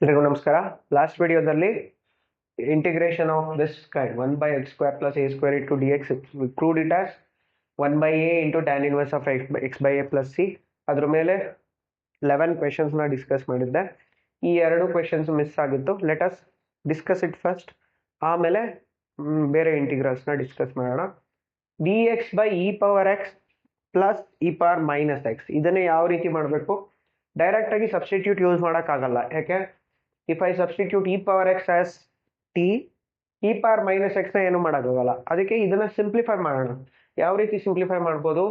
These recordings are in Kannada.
ಎಲ್ರಿಗೂ ನಮಸ್ಕಾರ. ಲಾಸ್ಟ್ ವಿಡಿಯೋದಲ್ಲಿ integration of this kind 1/x² plus a square into dx proved it as 1/a into tan inverse of x/a plus c. ಅದ್ರ ಮೇಲೆ 11 ಕ್ವೆಶನ್ಸ್ನ ಡಿಸ್ಕಸ್ ಮಾಡಿದ್ದೆ. ಈ 2 ಕ್ವೆಶನ್ಸ್ ಮಿಸ್ ಆಗಿತ್ತು. Let us discuss it first, ಆಮೇಲೆ ಬೇರೆ ಇಂಟಿಗ್ರಲ್ಸ್ನ ಡಿಸ್ಕಸ್ ಮಾಡೋಣ. dx/e⁻x ಪ್ಲಸ್ e⁻−x ಇದನ್ನೇ ಯಾವ ರೀತಿ ಮಾಡಬೇಕು? ಡೈರೆಕ್ಟಾಗಿ ಸಬ್ಸ್ಟಿಟ್ಯೂಟ್ ಯೂಸ್ ಮಾಡೋಕ್ಕಾಗಲ್ಲ. ಯಾಕೆ? If I substitute e⁻x as t, e⁻−x ಏನು ಮಾಡೋಕ್ಕಾಗಲ್ಲ. ಅದಕ್ಕೆ ಇದನ್ನ ಸಿಂಪ್ಲಿಫೈ ಮಾಡೋಣ. ಯಾವ ರೀತಿ ಸಿಂಪ್ಲಿಫೈ ಮಾಡ್ಬೋದು?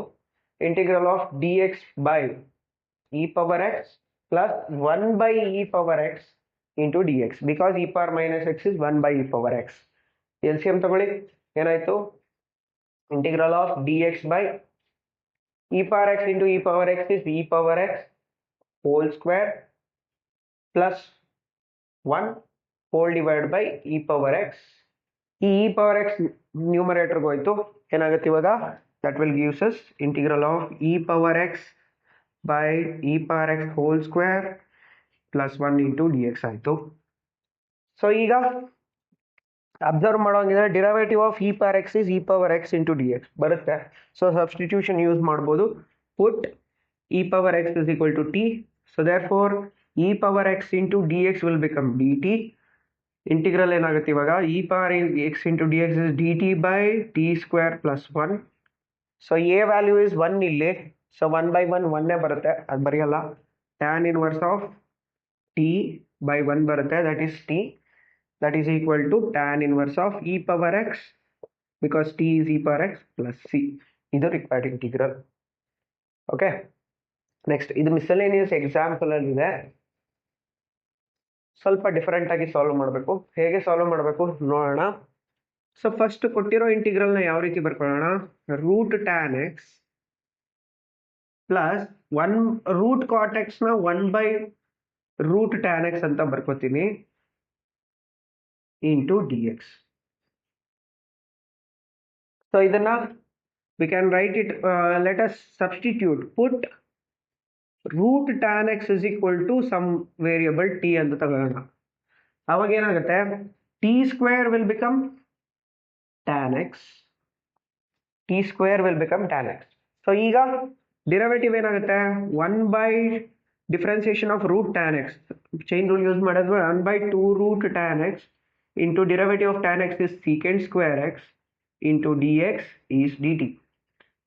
Integral of dx by e⁻x plus 1/e⁻x into dx, because e⁻−x is 1/e⁻x. LCM ತಗೊಳ್ಳಿ. ಏನಾಯ್ತು? Integral of dx by e⁻x into e⁻x is e⁻x whole square plus 1 whole divided by e⁻x. ಈ e⁻x ನ್ಯೂಮರೇಟರ್ಗೆ ಹೋಯ್ತು. ಏನಾಗುತ್ತೆ ಇವಾಗ? that will gives us integral of e⁻x by e⁻x whole square plus 1 into dx ಆಯಿತು. ಸೊ ಈಗ ಅಬ್ಸರ್ವ್ ಮಾಡೋಂಗಿದ್ರೆ derivative of e⁻x is e⁻x into dx ಬರುತ್ತೆ. ಸೊ ಸಬ್ಸ್ಟಿಟ್ಯೂಷನ್ ಯೂಸ್ ಮಾಡ್ಬೋದು. Put e⁻x is equal to t. So therefore e⁻x into dx will become dt. Integral ಏನಾಗುತ್ತೆ ಇವಾಗ? e⁻x into dx is dt by t square plus 1. So a value is 1 ಇಲ್ಲಿ. ಸೊ 1/1 1 ಬರುತ್ತೆ, ಅದು ಬರೆಯಲ್ಲ. tan inverse of t by 1 ಬರುತ್ತೆ, that is t. That is equal to tan inverse of e⁻x because t is e⁻x plus c. ಇದು ರಿಕ್ವೈರ್ಡ್ ಇಂಟಿಗ್ರಲ್. ಓಕೆ, ನೆಕ್ಸ್ಟ್ ಇದು ಮಿಸಲೇನಿಯಸ್ ಎಕ್ಸಾಂಪಲ್ ಅಲ್ಲಿ ಇದೆ. ಸ್ವಲ್ಪ ಡಿಫರೆಂಟ್ ಆಗಿ ಸಾಲ್ವ್ ಮಾಡಬೇಕು. ಹೇಗೆ ಸಾಲ್ವ್ ಮಾಡಬೇಕು ನೋಡೋಣ. ಸೊ ಫಸ್ಟ್ ಕೊಟ್ಟಿರೋ ಇಂಟಿಗ್ರಲ್ನ ಯಾವ ರೀತಿ ಬರ್ಕೊಳ್ಳೋಣ? Root tan x plus 1 root cot ಎಕ್ಸ್ನ 1/ರೂಟ್ ಟ್ಯಾನ್ ಎಕ್ಸ್ ಅಂತ ಬರ್ಕೋತೀನಿ ಇಂಟು ಡಿ ಎಕ್ಸ್. ಸೊ ಇದನ್ನ we can write it, let us substitute, put root tan x is equal to some variable t ಅಂತ ತಗೊಳ್ಳೋಣ. ಅವಾಗ ಏನಾಗುತ್ತೆ? t square will become tan x. t square will become tan x. So ಈಗ ಡಿರೈವೇಟಿವ್ ಏನಾಗುತ್ತೆ? 1 differentiation of root tan x, chain rule use ಮಾಡಿದ್ರೆ 1/2 root tan x into derivative of tan x is second square x into d x is d t.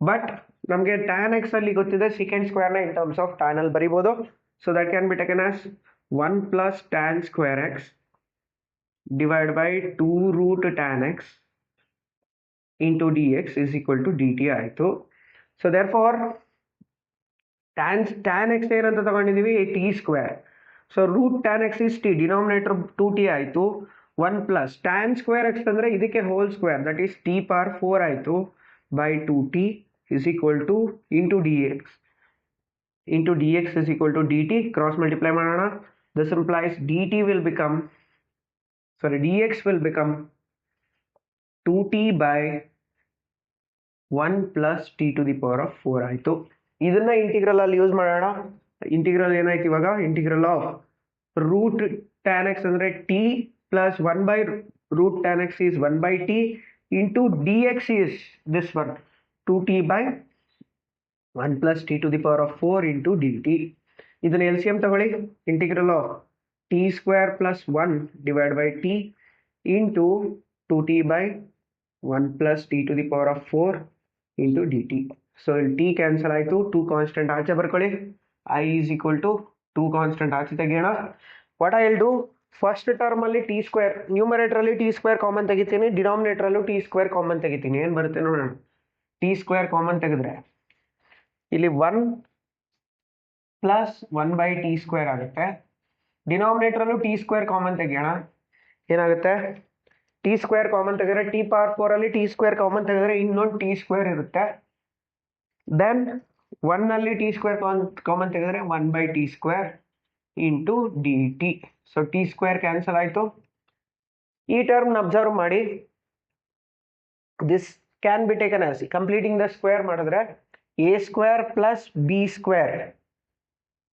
But ನಮಗೆ ಟ್ಯಾನ್ ಎಕ್ಸ್ ಅಲ್ಲಿ ಗೊತ್ತಿದೆ ಸೀಕೆಂಡ್ ಸ್ಕ್ವೇರ್ನ ಇನ್ ಟರ್ಮ್ಸ್ ಆಫ್ ಟ್ಯಾನ್ ಅಲ್ಲಿ ಬರಿಬೋದು. So that can be taken as 1 plus tan square x divide by 2 root tan x into d x is equal to d t ಆಯಿತು. So therefore tan x ಏನಂತ ತಗೊಂಡಿದ್ದೀವಿ? T square. So root tan x is t, denominator 2t ಆಯಿತು. 1 ಪ್ಲಸ್ ಟ್ಯಾನ್ ಸ್ಕ್ವೇರ್ ಎಕ್ಸ್ ಅಂದರೆ ಇದಕ್ಕೆ whole square, that is t⁴ ಆಯಿತು by 2t is equal to into dx. Into dx is equal to dt. Cross multiply ಮಾಡೋಣ. This implies dt will become, sorry, dx will become 2t by 1 plus t to the power of 4 ಆಯಿತು. ಇದನ್ನ ಇಂಟಿಗ್ರಲ್ ಅಲ್ಲಿ ಯೂಸ್ ಮಾಡೋಣ. ಇಂಟಿಗ್ರಲ್ ಏನಾಯ್ತು ಇವಾಗ? Integral of root tan x ಅಂದರೆ t ಪ್ಲಸ್ 1/ರೂಟ್ tan x is 1/t into dx is this one 2t by 1 plus t to the power of 4 into dt. ಇದನ್ನ LCM ತಗೊಳ್ಳಿ. Integral of t square plus 1 divided by t into 2t by 1 plus t to the power of 4 into dt. So ಇಲ್ಲಿ t ಕ್ಯಾನ್ಸಲ್ ಆಯಿತು, 2 ಕಾನ್ಸ್ಟೆಂಟ್ ಆಚೆ ಬರ್ಕೊಳ್ಳಿ. I is equal to 2 constant ಆಚೆ ತೆಗೆಯೋಣ. What I will do? First term ಅಲ್ಲಿ ಟಿ ಸ್ಕ್ವೇರ್, ನ್ಯೂಮರೇಟರ್ ಅಲ್ಲಿ ಟಿ ಸ್ಕ್ವೇರ್ ಕಾಮನ್ ತೆಗಿತೀನಿ, ಡಿನಾಮಿನೇಟರ್ ಅಲ್ಲೂ ಟಿ ಸ್ಕ್ವೇರ್ ಕಾಮನ್ ತೆಗಿತೀನಿ. ಏನು ಬರುತ್ತೆ ನೋಡೋಣ. ಟಿ ಸ್ಕ್ವೇರ್ ಕಾಮನ್ ತೆಗೆದ್ರೆ ಇಲ್ಲಿ 1 ಪ್ಲಸ್ 1/t ಸ್ಕ್ವೇರ್ ಆಗುತ್ತೆ. ಡಿನಾಮಿನೇಟರ್ ಅಲ್ಲೂ ಟಿ ಸ್ಕ್ವೇರ್ ಕಾಮನ್ ತೆಗಿಯೋಣ. ಏನಾಗುತ್ತೆ? ಟಿ ಸ್ಕ್ವೇರ್ ಕಾಮನ್ ತೆಗೆದ್ರೆ t⁴ ಅಲ್ಲಿ ಟಿ ಸ್ಕ್ವೇರ್ ಕಾಮನ್ ತೆಗೆದ್ರೆ ಇನ್ನೊಂದು ಟಿ ಸ್ಕ್ವೇರ್ ಇರುತ್ತೆ. ದೆನ್ 1 ಅಲ್ಲಿ ಟಿ ಸ್ಕ್ವೇರ್ ಕಾಮನ್ ತೆಗೆದ್ರೆ 1/t square into d t. So T square cancel ಆಯಿತು. ಈ ಟರ್ಮ್ನ ಅಬ್ಸರ್ವ್ ಮಾಡಿ. This can be taken as completing the square ಮಾಡಿದ್ರೆ a² plus b²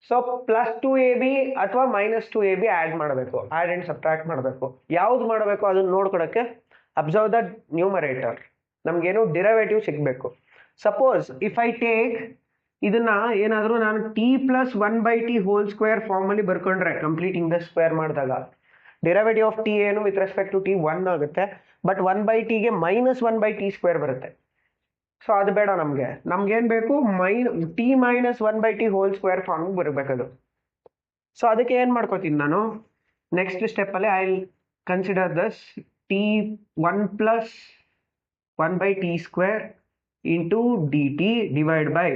so +2ab ಅಥವಾ -2ab ಆ್ಯಡ್ ಮಾಡಬೇಕು, ಆ್ಯಡ್ ಆ್ಯಂಡ್ ಸಬ್ಟ್ರಾಕ್ಟ್ ಮಾಡಬೇಕು. ಯಾವ್ದು ಮಾಡಬೇಕು ಅದನ್ನು ನೋಡ್ಕೊಳಕ್ಕೆ ಅಬ್ಸರ್ವ್ ದ ನ್ಯೂಮರೇಟರ್, ನಮಗೇನು ಡಿರೈವೇಟಿವ್ ಸಿಗಬೇಕು. ಸಪೋಸ್ ಇಫ್ ಐ ಟೇಕ್ ಇದನ್ನ ಏನಾದರೂ ನಾನು t+1/t² ಫಾರ್ಮಲ್ಲಿ ಬರ್ಕೊಂಡ್ರೆ ಕಂಪ್ಲೀಟಿಂಗ್ ದ ಸ್ಕ್ವೇರ್ ಮಾಡಿದಾಗ ಡಿರೈವೇಟಿವ್ ಆಫ್ ಟಿ ಏನು ವಿತ್ ರೆಸ್ಪೆಕ್ಟ್ ಟು ಟಿ 1 ಆಗುತ್ತೆ, ಬಟ್ 1/tಗೆ -1/t² ಬರುತ್ತೆ. ಸೊ ಅದು ಬೇಡ, ನಮ್ಗೇನು ಬೇಕು, t-1/t² ಫಾರ್ಮಿಗೆ ಬರಬೇಕದು. ಸೊ ಅದಕ್ಕೆ ಏನು ಮಾಡ್ಕೋತೀನಿ ನಾನು, ನೆಕ್ಸ್ಟ್ ಸ್ಟೆಪ್ಪಲ್ಲಿ I will consider thus t1+1/t² into dt divide by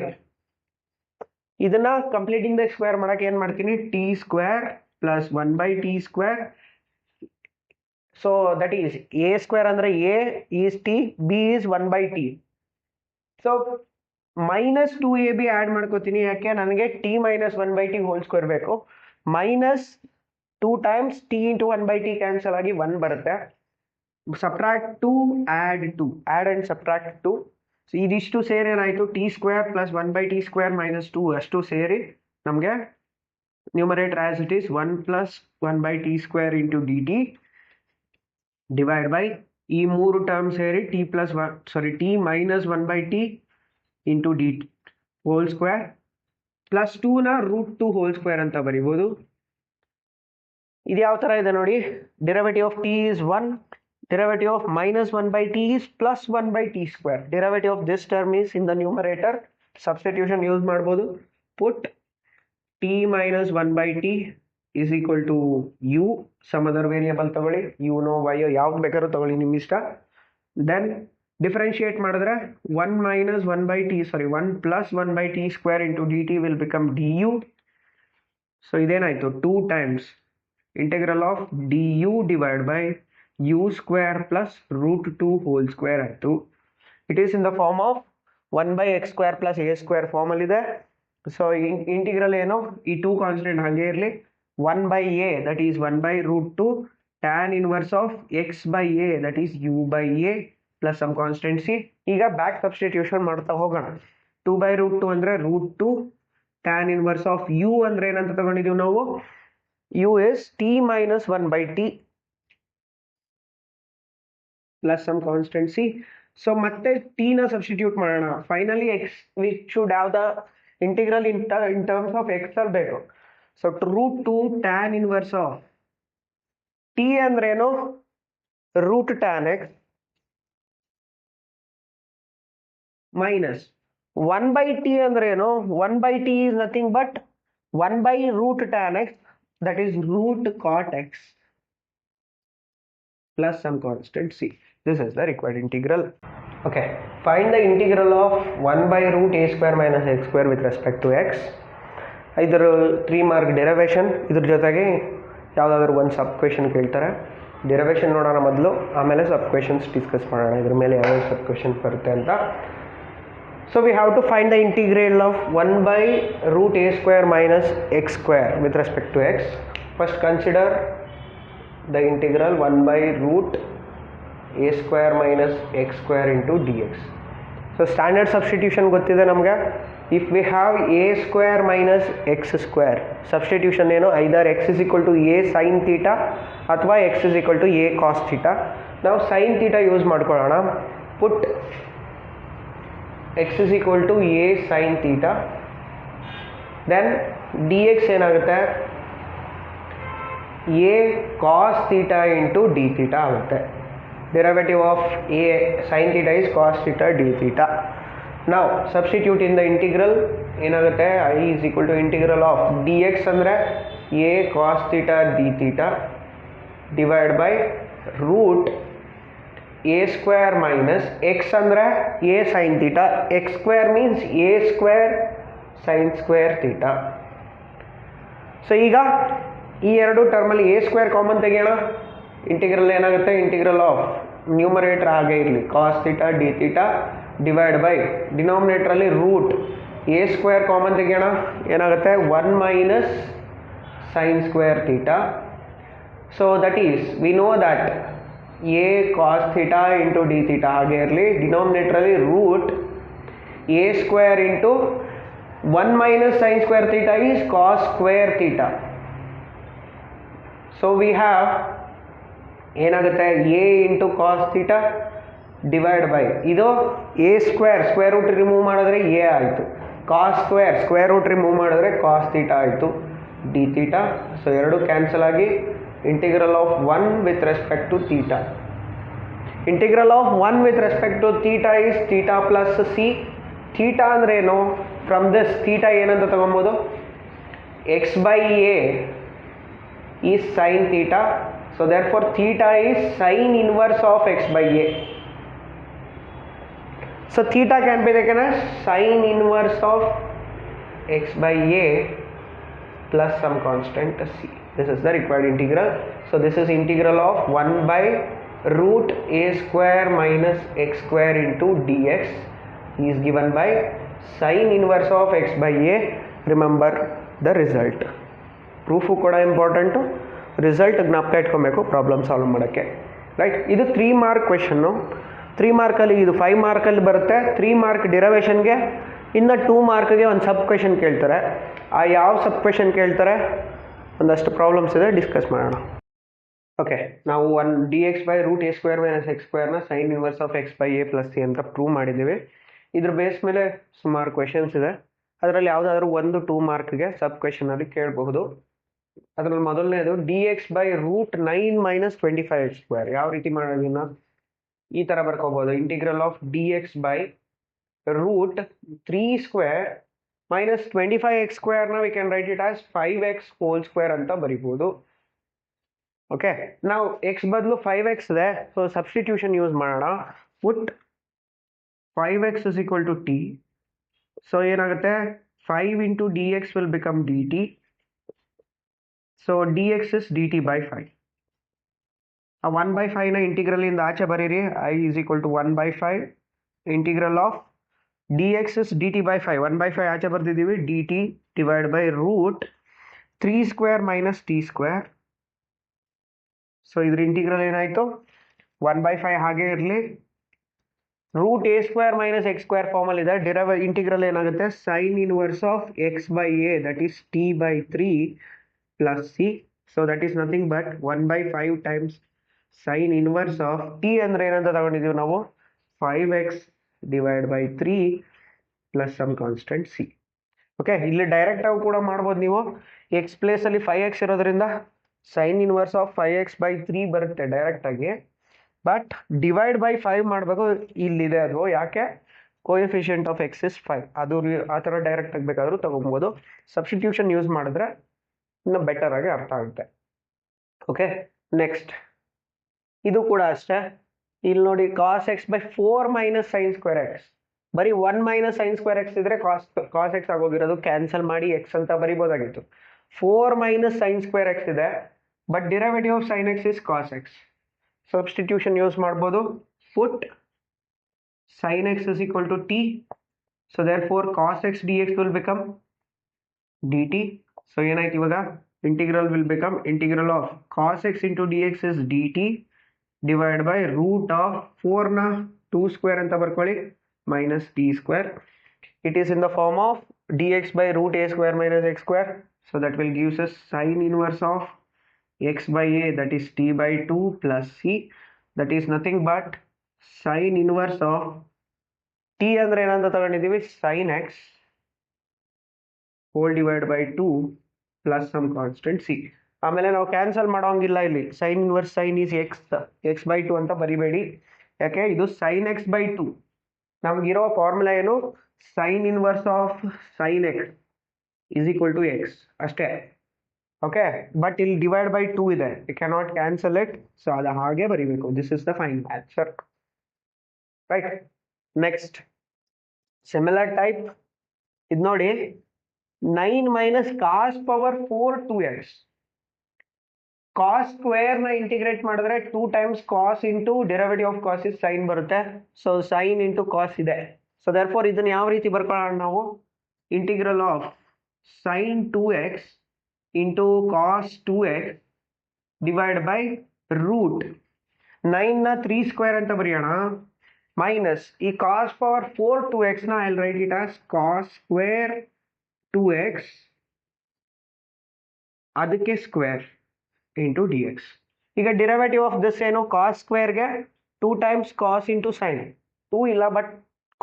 ಇದನ್ನ ಕಂಪ್ಲೀಟಿಂಗ್ ದ ಸ್ಕ್ವೇರ್ ಮಾಡಕ್ಕೆ ಏನು ಮಾಡ್ತೀನಿ, t² + 1/t². So that is a² ಅಂದರೆ a is t, b is 1/t. So -2ab add ಮಾಡ್ಕೋತೀನಿ, ಯಾಕೆ ನನಗೆ t-1/t² ಬೇಕು. -2 ಟೈಮ್ಸ್ t × 1/t ಕ್ಯಾನ್ಸಲ್ ಆಗಿ 1 ಬರುತ್ತೆ. Subtract 2 add 2, add and subtract 2. So ಇದಿಷ್ಟು ಸೇರಿ ಏನಾಯಿತು, t² + 1/t² - 2 ಅಷ್ಟು ಸೇರಿ ನಮಗೆ numerator as it is 1+1/t² into dt divide by ಈ 3 ಟರ್ಮ್ ಸೇರಿ t-1/t into dt whole square +2ನ √2² ಅಂತ ಬರಿಬೋದು. ಇದು ಯಾವ ಥರ ಇದೆ ನೋಡಿ, derivative of t is 1, derivative of -1/t is +1/t². derivative of this term is in the numerator. Substitution use ಮಾಡ್ಬೋದು. Put t-1/t is equal to u, some other variable ತಗೊಳ್ಳಿ, u no y ಯಾವ್ದು ಬೇಕಾದ್ರೂ ತಗೊಳ್ಳಿ ನಿಮ್ಮ ಇಷ್ಟ. Then differentiate ಮಾಡಿದ್ರೆ 1+1/t² into dt will become du. So ಇದೇನಾಯಿತು, 2 times integral of du divided by u² plus √2² ಆಯಿತು. It is in the form of 1/x² plus a² ಫಾರ್ಮಲ್ಲಿದೆ. ಸೊ ಇಂಟಿಗ್ರಲ್ ಏನು, ಈ 2 ಕಾನ್ಸ್ಟೆಂಟ್ ಹಾಗೆ ಇರಲಿ. 1/a that is 1/√2 tan inverse of x/a that is u/a plus some constant C. ಈಗ ಬ್ಯಾಕ್ ಸಬ್ಸ್ಟಿಟ್ಯೂಷನ್ ಮಾಡ್ತಾ ಹೋಗೋಣ. 2/√2 ಅಂದರೆ √2, tan inverse of u ಅಂದರೆ ಏನಂತ ತಗೊಂಡಿದ್ದೀವಿ ನಾವು, u is t-1/t plus some constant c. So ಮತ್ತೆ t ನ ಸಬ್ಸ್ಟಿಟ್ಯೂಟ್ ಮಾಡೋಣ. Finally x we should have the integral in terms of x ಅಲ್ಲಿ ಬೇಕು. So √2 tan inverse of t ಅಂದ್ರೇನು, √tan x ಮೈನಸ್ 1/t ಅಂದ್ರೇನು, 1/t is nothing but 1/√tan x that is √cot x plus some constant c. This is the required integral. Okay, find the integral of 1/√a² minus x² with respect to x. ಇದರ 3 ಮಾರ್ಕ್ ಡೆರಿವೇಷನ್, ಇದ್ರ ಜೊತೆಗೆ ಯಾವುದಾದ್ರೂ ಒಂದು ಸಬ್ ಕ್ವೆಶನ್ ಕೇಳ್ತಾರೆ. ಡೆರಿವೇಷನ್ ನೋಡೋಣ ಮೊದಲು, ಆಮೇಲೆ ಸಬ್ ಕ್ವೆಶನ್ಸ್ ಡಿಸ್ಕಸ್ ಮಾಡೋಣ ಇದ್ರ ಮೇಲೆ ಯಾವ್ಯಾವ ಸಬ್ ಕ್ವೆಶನ್ಸ್ ಬರುತ್ತೆ ಅಂತ. So we have to find the integral of 1/√a² minus x² with respect to x. First consider the integral 1/√a² minus x² into dx. So standard substitution ಗೊತ್ತಿದೆ ನಮಗೆ. If we have a² minus x², substitution ಏನು, either x is equal to a sin theta ಅಥವಾ x is equal to a cos theta. ನಾವು sin theta ಯೂಸ್ ಮಾಡ್ಕೊಳ್ಳೋಣ. Put x is equal to a sin theta, then dx ಏನಾಗುತ್ತೆ, a cos theta into d theta ಆಗುತ್ತೆ. Derivative of a sin theta is cos theta d theta. Now substitute in the integral, ಏನಾಗುತ್ತೆ, I is equal to integral of dx ಅಂದರೆ a cos theta d theta divided by root a² minus x ಅಂದರೆ a sin theta, x² means a² sin² theta. So ಈಗ ಈ ಎರಡು ಟರ್ಮಲ್ಲಿ a² ಕಾಮನ್ ತೆಗೆಯೋಣ. ಇಂಟಿಗ್ರಲ್ ಏನಾಗುತ್ತೆ, ಇಂಟಿಗ್ರಲ್ ಆಫ್ ನ್ಯೂಮರೇಟರ್ ಹಾಗೆ ಇರಲಿ cos theta d theta divide by ಡಿನಾಮಿನೇಟ್ರಲ್ಲಿ ರೂಟ್ a² ಕಾಮನ್ ತೆಗೆಯೋಣ, ಏನಾಗುತ್ತೆ 1 minus sin² theta. So that is we know that a cos theta into d theta ಹಾಗೆ ಇರಲಿ, ಡಿನಾಮಿನೇಟ್ರಲ್ಲಿ root a² into 1 minus sin square theta is cos square theta. So we have ಏನಾಗುತ್ತೆ a into cos theta divide by ಇದು a ಸ್ಕ್ವೇರ್ ರೂಟ್ ರಿಮೂವ್ ಮಾಡಿದ್ರೆ a ಆಯಿತು, cos ಸ್ಕ್ವೇರ್ ರೂಟ್ ರಿಮೂವ್ ಮಾಡಿದ್ರೆ cos theta ಆಯಿತು d theta. ಸೊ ಎರಡು ಕ್ಯಾನ್ಸಲ್ ಆಗಿ integral of 1 with respect to theta. Integral of 1 with respect to theta is theta plus c. Theta ಅಂದ್ರೆ ಏನು? ಫ್ರಮ್ ದಿಸ್ ಥೀಟಾ ಏನಂತ ತಗೊಬೋದು, x by a is sine theta. So therefore theta is sine inverse of x by A. So theta can be taken as sign inverse of x by A plus some constant c. This is the required integral. So this is integral of 1 by root a square minus x square into dx is given by sin inverse of x by a. Remember the result. Proof kuda important, result ಜ್ಞಾಪಕ ಇಟ್ಕೊಬೇಕು ಪ್ರಾಬ್ಲಮ್ ಸಾಲ್ವ್ ಮಾಡೋಕ್ಕೆ, ರೈಟ್. ಇದು 3 ಮಾರ್ಕ್ ಕ್ವೆಶನ್ನು. 3 ಮಾರ್ಕಲ್ಲಿ ಇದು 5 ಮಾರ್ಕಲ್ಲಿ ಬರುತ್ತೆ. 3 ಮಾರ್ಕ್ ಡಿರವೇಷನ್ಗೆ, ಇನ್ನು 2 ಮಾರ್ಕ್ಗೆ ಒಂದು ಸಬ್ ಕ್ವೆಶನ್ ಕೇಳ್ತಾರೆ. ಆ ಯಾವ ಸಬ್ ಕ್ವೆಶನ್ ಕೇಳ್ತಾರೆ, ಒಂದಷ್ಟು ಪ್ರಾಬ್ಲಮ್ಸ್ ಇದೆ, ಡಿಸ್ಕಸ್ ಮಾಡೋಣ. ಓಕೆ, ನಾವು d x by root a square minus x ಸ್ಕ್ವೇರ್ನ sine inverse of x by a plus C ಅಂತ ಪ್ರೂವ್ ಮಾಡಿದ್ದೀವಿ. ಇದ್ರ ಬೇಸ್ ಮೇಲೆ ಸುಮಾರು ಕ್ವೆಶನ್ಸ್ ಇದೆ. ಅದರಲ್ಲಿ ಯಾವುದಾದ್ರೂ 1-2 ಮಾರ್ಕ್ಗೆ ಸಬ್ ಕ್ವೆಶನಲ್ಲಿ ಕೇಳಬಹುದು. ಅದರಲ್ಲಿ ಮೊದಲನೇದು d x by root 9 minus 25 x square. ಯಾವ ರೀತಿ ಮಾಡೋದನ್ನ ಈ ಥರ ಬರ್ಕೋಬೋದು, integral of d x by root 3 square minus 25 x ಸ್ಕ್ವೇರ್ನ we can write it as 5x whole square ಅಂತ ಬರಿಬೋದು. ಓಕೆ, ನಾವು ಎಕ್ಸ್ ಬದಲು 5x ಇದೆ, ಸೊ ಸಬ್ಸ್ಟಿಟ್ಯೂಷನ್ ಯೂಸ್ ಮಾಡೋಣ. ಪುಟ್ 5x is equal to t. So ಏನಾಗುತ್ತೆ, 5 into dx will become dt. So dx is dt by 5. ಆ 1 by 5ನ ಇಂಟಿಗ್ರಲ್ ಇಂದ ಆಚೆ ಬರೀರಿ. I is equal to 1 by 5 integral of dx is dt by 5. 1 by 5 ಆಚೆ ಬರ್ದಿದ್ದೀವಿ, dt divide by root 3 square minus t square. So ಇದ್ರ ಇಂಟಿಗ್ರಲ್ ಏನಾಯಿತು, 1 by 5 ಹಾಗೆ ಇರಲಿ. Root a square minus x square ಫಾರ್ಮಲ್ಲಿ ಇದೆ. ಇಂಟಿಗ್ರಲ್ ಏನಾಗುತ್ತೆ, sine inverse of x by a that is t by 3 plus c. So that is nothing but 1 by 5 times sine inverse of T ಅಂದರೆ ಏನಂತ ತಗೊಂಡಿದ್ದೀವಿ ನಾವು, 5x divide by 3 plus some constant c. Okay, ಇಲ್ಲಿ ಡೈರೆಕ್ಟ್ ಆಗಿ ಕೂಡ ಮಾಡ್ಬೋದು ನೀವು. ಎಕ್ಸ್ ಪ್ಲೇಸಲ್ಲಿ 5x ಇರೋದ್ರಿಂದ sign inverse of 5x by 3 ಬರುತ್ತೆ ಡೈರೆಕ್ಟಾಗಿ. ಬಟ್ ಡಿವೈಡ್ ಬೈ 5 ಮಾಡಬೇಕು, ಇಲ್ಲಿದೆ ಅದು. ಯಾಕೆ, ಕೋಎಫಿಷಿಯಂಟ್ ಆಫ್ ಎಕ್ಸ್ ಇಸ್ 5. ಅದು ಆ ಥರ ಡೈರೆಕ್ಟ್ ಆಗಬೇಕಾದ್ರೂ ತಗೊಬೋದು. ಸಬ್ಸ್ಟಿಟ್ಯೂಷನ್ ಯೂಸ್ ಮಾಡಿದ್ರೆ ಇನ್ನು ಬೆಟರ್ ಆಗಿ ಅರ್ಥ ಆಗುತ್ತೆ. ಓಕೆ, ನೆಕ್ಸ್ಟ್ ಇದು ಕೂಡ ಅಷ್ಟೇ. ಇಲ್ಲಿ ನೋಡಿ, cos x by 4 minus sine square x. ಬರೀ 1 ಮೈನಸ್ ಸೈನ್ ಸ್ಕ್ವೇರ್ ಎಕ್ಸ್ ಇದ್ರೆ ಕಾಸ್ ಎಕ್ಸ್ ಆಗೋಗಿರೋದು, ಕ್ಯಾನ್ಸಲ್ ಮಾಡಿ ಎಕ್ಸ್ ಅಂತ ಬರಿಬೋದಾಗಿತ್ತು. 4 ಮೈನಸ್ ಸೈನ್ ಸ್ಕ್ವೇರ್ ಎಕ್ಸ್ ಇದೆ, but derivative of sine x is cos x. Substitution use ಮಾಡ್ಬೋದು. Put sine x is equal to t. So therefore cos x d x will become d t. So ಏನಾಯ್ತು ಇವಾಗ, integral will become integral of cos x into d x is d t divide by root of 4ನ 2 ಸ್ಕ್ವೇರ್ ಅಂತ ಬರ್ಕೊಳ್ಳಿ minus t square. It is in the form of dx by root a square minus x square. So that will gives us sin inverse of x by a, that is t by 2 plus c. That is nothing but sin inverse of t ಅಂದ್ರೆ ಏನಂತ ತಗೊಂಡಿದ್ದೀವಿ, sin x whole divided by 2 plus some constant c. ಆಮೇಲೆ ನಾವು ಕ್ಯಾನ್ಸಲ್ ಮಾಡೋಂಗಿಲ್ಲ ಇಲ್ಲಿ. Sine inverse sine is x by 2 ಅಂತ ಬರಿಬೇಡಿ. ಯಾಕೆ, ಇದು ಸೈನ್ ಎಕ್ಸ್ ಬೈ 2. ನಮಗಿರೋ ಫಾರ್ಮುಲಾ ಏನು, sine inverse of sine x is equal to x ಅಷ್ಟೇ. ಓಕೆ, ಬಟ್ ಇಲ್ಲಿ ಡಿವೈಡ್ ಬೈ 2 ಇದೆ, you cannot cancel it. So ಅದು ಹಾಗೆ ಬರಿಬೇಕು. This is the final answer, right. Next similar type ಇದು ನೋಡಿ, 9 minus cos power 4 2x. Cos square ನ ಇಂಟಿಗ್ರೇಟ್ ಮಾಡಿದ್ರೆ 2 times cos into derivative of cos is sine ಬರುತ್ತೆ. ಸೊ ಸೈನ್ ಇಂಟು ಕಾಸ್ ಇದೆ. ಸೊ ದೇರ್ ಫೋರ್ ಇದನ್ನ ಯಾವ ರೀತಿ ಬರ್ಕೊಳ್ಳೋಣ ನಾವು, integral of sine 2x into cos 2x divide by root 9ನ 3 ಸ್ಕ್ವೇರ್ ಅಂತ ಬರೆಯೋಣ, ಮೈನಸ್ ಈ ಕಾಸ್ ಪವರ್ 4 2x ನ I write it as cos square 2x ಅದಕ್ಕೆ ಸ್ಕ್ವೇರ್ ಇಂಟು ಡಿ ಎಕ್ಸ್. ಈಗ ಡಿರೈವೇಟಿವ್ ಆಫ್ ದಿಸ್ ಏನು, ಕಾಸ್ ಸ್ಕ್ವೇರ್ಗೆ 2 ಟೈಮ್ಸ್ ಕಾಸ್ ಇಂಟು ಸೈನ್. 2 ಇಲ್ಲ ಬಟ್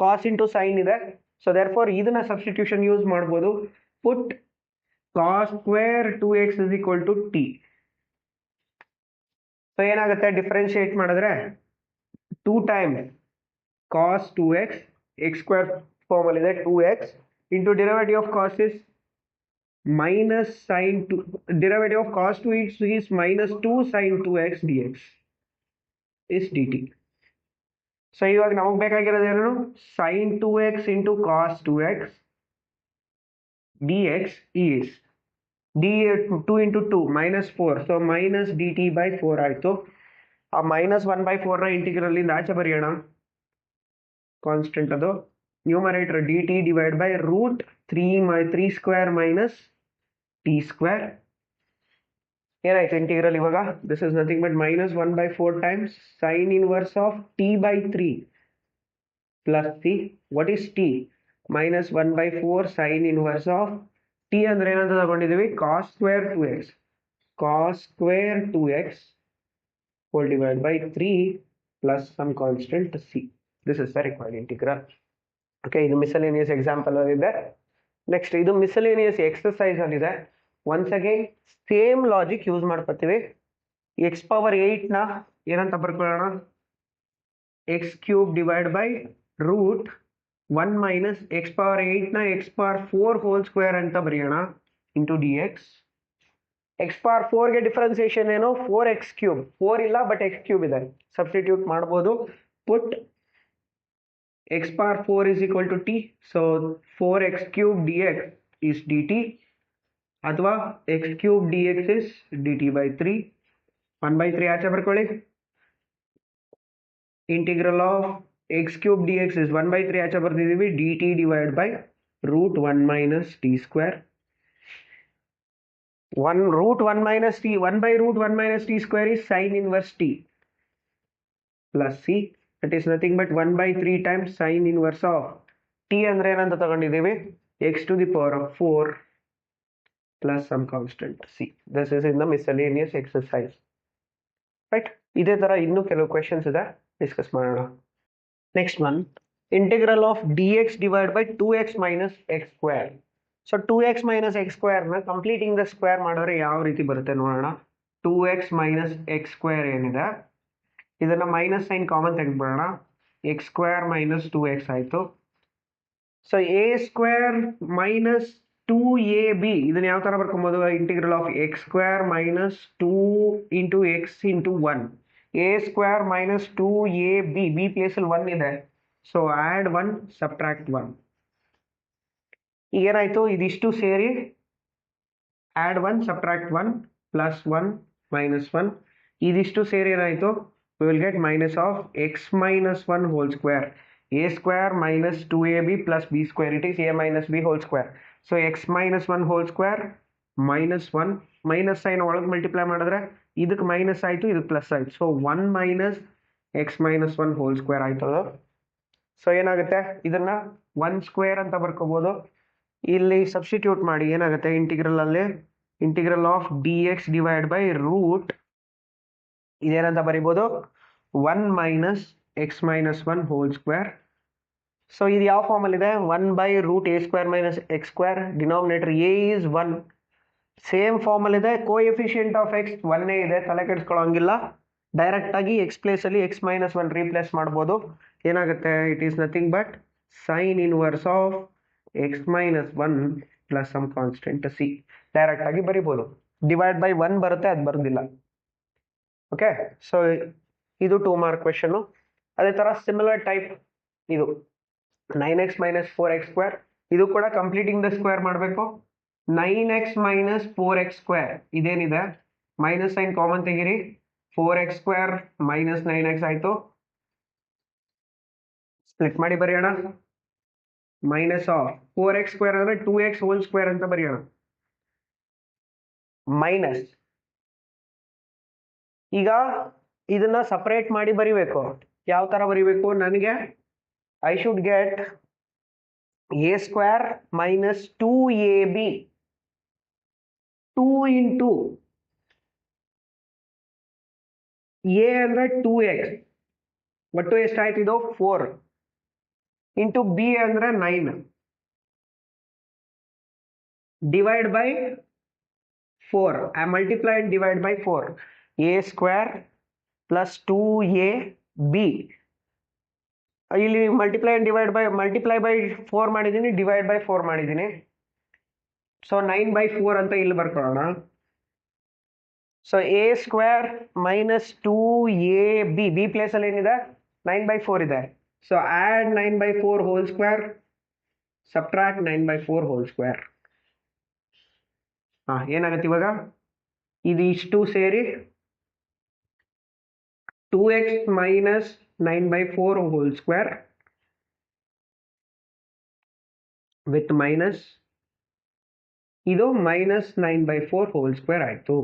ಕಾಸ್ ಇಂಟು ಸೈನ್ ಇದೆ. ಸೊ ದೇರ್ ಫಾರ್ ಇದನ್ನ ಸಬ್ಸ್ಟಿಟ್ಯೂಷನ್ ಯೂಸ್ ಮಾಡ್ಬೋದು. Put cos square 2x is equal to t. So ಏನಾಗುತ್ತೆ, ಡಿಫ್ರೆನ್ಶಿಯೇಟ್ ಮಾಡಿದ್ರೆ 2 times cos 2x, x square form ಅಲ್ಲಿ ಇದೆ 2x into derivative of cos is minus sin 2, derivative of cos 2x is minus 2 sin 2x dx is dt. So ಇವಾಗ ನಮಗೆ ಬೇಕಾಗಿರೋದು ಏನು, sin 2x into cos 2x dx is d 2 into 2 minus 4, so minus dt by 4 ಆಯಿತು. ಆ ಮೈನಸ್ 1/4 ನ ಇಂಟಿಗ್ರಲ್ ಇಂದ ಆಚೆ ಬರೆಯೋಣ. ಕಾನ್ಸ್ಟೆಂಟ್ ಅದು numerator dt divide by root 3 square minus t square. ಏನಾಯ್ತು ಇಂಟಿಗ್ರಲ್ ಇವಾಗ, this is nothing but minus 1/4 times sine inverse of t by 3 plus C. What is t? Minus 1/4 sine inverse of t ಅಂದ್ರೆ ಏನಂತ ತಗೊಂಡಿದ್ದೀವಿ, cos square 2x, cos square 2x whole divide by 3 plus some constant C. This is the required integral. Okay, ಇದು ಮಿಸಲೇನಿಯಸ್ ಎಕ್ಸಾಂಪಲ್ ಅಲ್ಲಿದೆ. ನೆಕ್ಸ್ಟ್ ಇದು ಮಿಸಲೇನಿಯಸ್ ಎಕ್ಸರ್ಸೈಸ್ ಅಲ್ಲಿದೆ. Once again same logic use ಮಾಡ್ಕೊತೀವಿ. x ಪವರ್ 8 ನ ಏನಂತ ಬರ್ಕೊಳ್ಳೋಣ, x cube divide by root 1 minus x power 8 ನ x ಪವರ್ 4 ಹೋಲ್ ಸ್ಕ್ವೇರ್ ಅಂತ ಬರೆಯೋಣ into d x. x power 4ಗೆ ಡಿಫ್ರೆನ್ಸಿಯೇಷನ್ ಏನು, 4x ಕ್ಯೂಬ್. 4 ಇಲ್ಲ ಬಟ್ x ಕ್ಯೂಬ್ ಇದೆ, ಸಬ್ಸ್ಟಿಟ್ಯೂಟ್ ಮಾಡ್ಬೋದು. Put x power 4 is equal to t, so 4x cube dx is dt, ಅಥವಾ x cube dx is dt by 3. 1/3 ಆಚೆ ಬರ್ಕೊಳ್ಳಿ. Integral of x cube dx is 1/3 ಆಚೆ ಬರ್ದಿದ್ದೀವಿ, dt divide by root 1 minus t square. 1 root 1 minus t, 1 by root 1 minus t square is sin inverse t plus c. It is nothing but 1/3 times sin inverse of t ಅಂದ್ರೆ ಏನಂತ ತಗೊಂಡಿದ್ದೀವಿ, x to the power of 4 plus some constant c. This is in the miscellaneous exercise. Right? ಇದೇ ತರ ಇನ್ನೂ ಕೆಲವು ಕ್ವೆಶ್ಚನ್ಸ್ ಇದೆ, ಡಿಸ್ಕಸ್ ಮಾಡೋಣ. Next one, integral of dx divide by 2x minus x square. So 2x minus x square ನ ಕಂಪ್ಲೀಟಿಂಗ್ ದ ಸ್ಕ್ವೇರ್ ಮಾಡಿದ್ರೆ ಯಾವ ರೀತಿ ಬರುತ್ತೆ ನೋಡೋಣ. 2x ಮೈನಸ್ ಎಕ್ಸ್ ಸ್ಕ್ವೇರ್ ಏನಿದೆ ಇದನ್ನ ಮೈನಸ್ ಸೈನ್ ಕಾಮನ್ ತೆಗೆದ್ಬಿಡೋಣ. ಎಕ್ಸ್ ಸ್ಕ್ವೇರ್ ಮೈನಸ್ 2x ಆಯಿತು. So A square minus 2ab ಇದನ್ನ ಯಾವ ತರ ಬರ್ಕೊಬೋದು, integral of x square minus 2 into x into 1. A square minus 2ab, b place ಅಲ್ಲಿ 1 ಇದೆ, ಸೊ ಆಡ್ 1 ಸಬ್ಟ್ರಾಕ್ಟ್ 1. ಏನಾಯ್ತು, ಇದಿಷ್ಟು ಸೇರಿ ಆಡ್ 1 ಸಬ್ಟ್ರಾಕ್ಟ್ 1 ಪ್ಲಸ್ 1 ಮೈನಸ್ 1. ಇದಿಷ್ಟು ಸೇರಿ ಏನಾಯ್ತು, we will get minus of x minus 1 whole square. A square minus 2ab plus b square, it is a minus b whole square. So x minus 1 whole square minus 1, minus sign ಒಳಗೆ ಮಲ್ಟಿಪ್ಲೈ ಮಾಡಿದ್ರೆ ಇದಕ್ಕೆ ಮೈನಸ್ ಆಯಿತು, ಇದಕ್ಕೆ ಪ್ಲಸ್ ಆಯಿತು. So 1 minus x minus 1 whole square ಆಯ್ತು ಅದು. ಸೊ ಏನಾಗುತ್ತೆ, ಇದನ್ನ 1 ಸ್ಕ್ವೇರ್ ಅಂತ ಬರ್ಕೋಬೋದು. ಇಲ್ಲಿ ಸಬ್ಸ್ಟಿಟ್ಯೂಟ್ ಮಾಡಿ ಏನಾಗುತ್ತೆ, ಇಂಟಿಗ್ರಲ್ ಅಲ್ಲಿ integral of d x divide by root ಇದೇನಂತ ಬರಿಬೋದು, 1 minus x minus 1 whole square. So ಇದು ಯಾವ ಫಾರ್ಮಲ್ಲಿ ಇದೆ, 1 by root a square minus x square, denominator a is 1. Same ಫಾರ್ಮಲ್ಲಿ ಇದೆ, ಕೋಎಫಿಷಿಯಂಟ್ ಆಫ್ ಎಕ್ಸ್ 1 ಇದೆ, ತಲೆ ಕೆಡಿಸ್ಕೊಳ್ಳೋಂಗಿಲ್ಲ. ಡೈರೆಕ್ಟ್ ಆಗಿ ಎಕ್ಸ್ ಪ್ಲೇಸ್ ಅಲ್ಲಿ ಎಕ್ಸ್ ಮೈನಸ್ 1 ರೀಪ್ಲೇಸ್ ಮಾಡ್ಬೋದು. ಏನಾಗುತ್ತೆ, it is nothing but sine inverse of x minus 1 plus some constant C. Direct ಆಗಿ ಬರಿಬೋದು. ಡಿವೈಡ್ ಬೈ 1 ಬರುತ್ತೆ, ಅದು ಬರೋದಿಲ್ಲ. ಓಕೆ, ಸೊ ಇದು 2 ಮಾರ್ಕ್ ಕ್ವೆಶನ್. ಅದೇ ತರ ಸಿಮಿಲರ್ ಟೈಪ್ ಇದು 9x ಮೈನಸ್ 4x ಸ್ಕ್ವೇರ್, ಇದು ಕೂಡ ಕಂಪ್ಲೀಟಿಂಗ್ ದ ಸ್ಕ್ವೇರ್ ಮಾಡಬೇಕು. 9x ಮೈನಸ್ 4x ಸ್ಕ್ವೇರ್ ಇದೇನಿದೆ, ಮೈನಸ್ ಸೈನ್ ಕಾಮನ್ ತೆಗಿರಿ, 4x ಸ್ಕ್ವೇರ್ ಮೈನಸ್ 9x ಆಯಿತು. ಸ್ಪ್ಲಿಟ್ ಮಾಡಿ ಬರೆಯೋಣ. ಮೈನಸ್ ಆಫ್ 4x ಸ್ಕ್ವೇರ್ ಅಂದರೆ 2x ಹೋಲ್ ಸ್ಕ್ವೇರ್ ಅಂತ ಬರೆಯೋಣ. ಮೈನಸ್, ಈಗ ಇದನ್ನ ಸಪರೇಟ್ ಮಾಡಿ ಬರಿಬೇಕು. ಯಾವ ತರ ಬರಿಬೇಕು, ನನಗೆ I should get A square minus 2ab 2 into a ಅಂದರೆ 2x ಒಟ್ಟು ಎಷ್ಟಾಯ್ತು ಇದು 4 ಇಂಟು ಬಿ ಅಂದರೆ 9 divide by 4 I multiply and divide by 4 a square plus 2ab ಇಲ್ಲಿ multiply and divide by multiply by 4 ಮಾಡಿದ್ದೀನಿ ಡಿವೈಡ್ ಬೈ 4 ಮಾಡಿದ್ದೀನಿ ಸೊ 9/4 ಅಂತ ಇಲ್ಲಿ ಬರ್ಕೊಳ್ಳೋಣ so a square minus 2ab b place ಅಲ್ಲಿ ಏನಿದೆ 9/4 ಇದೆ so add 9/4 whole square subtract 9/4 whole square ಏನಾಗುತ್ತೆ ಇವಾಗ ಇದು ಇಷ್ಟು ಸೇರಿ 2x minus 9/4 whole square with minus ಇದು ಮೈನಸ್ 9/4 ಹೋಲ್ ಸ್ಕ್ವೇರ್ ಆಯ್ತು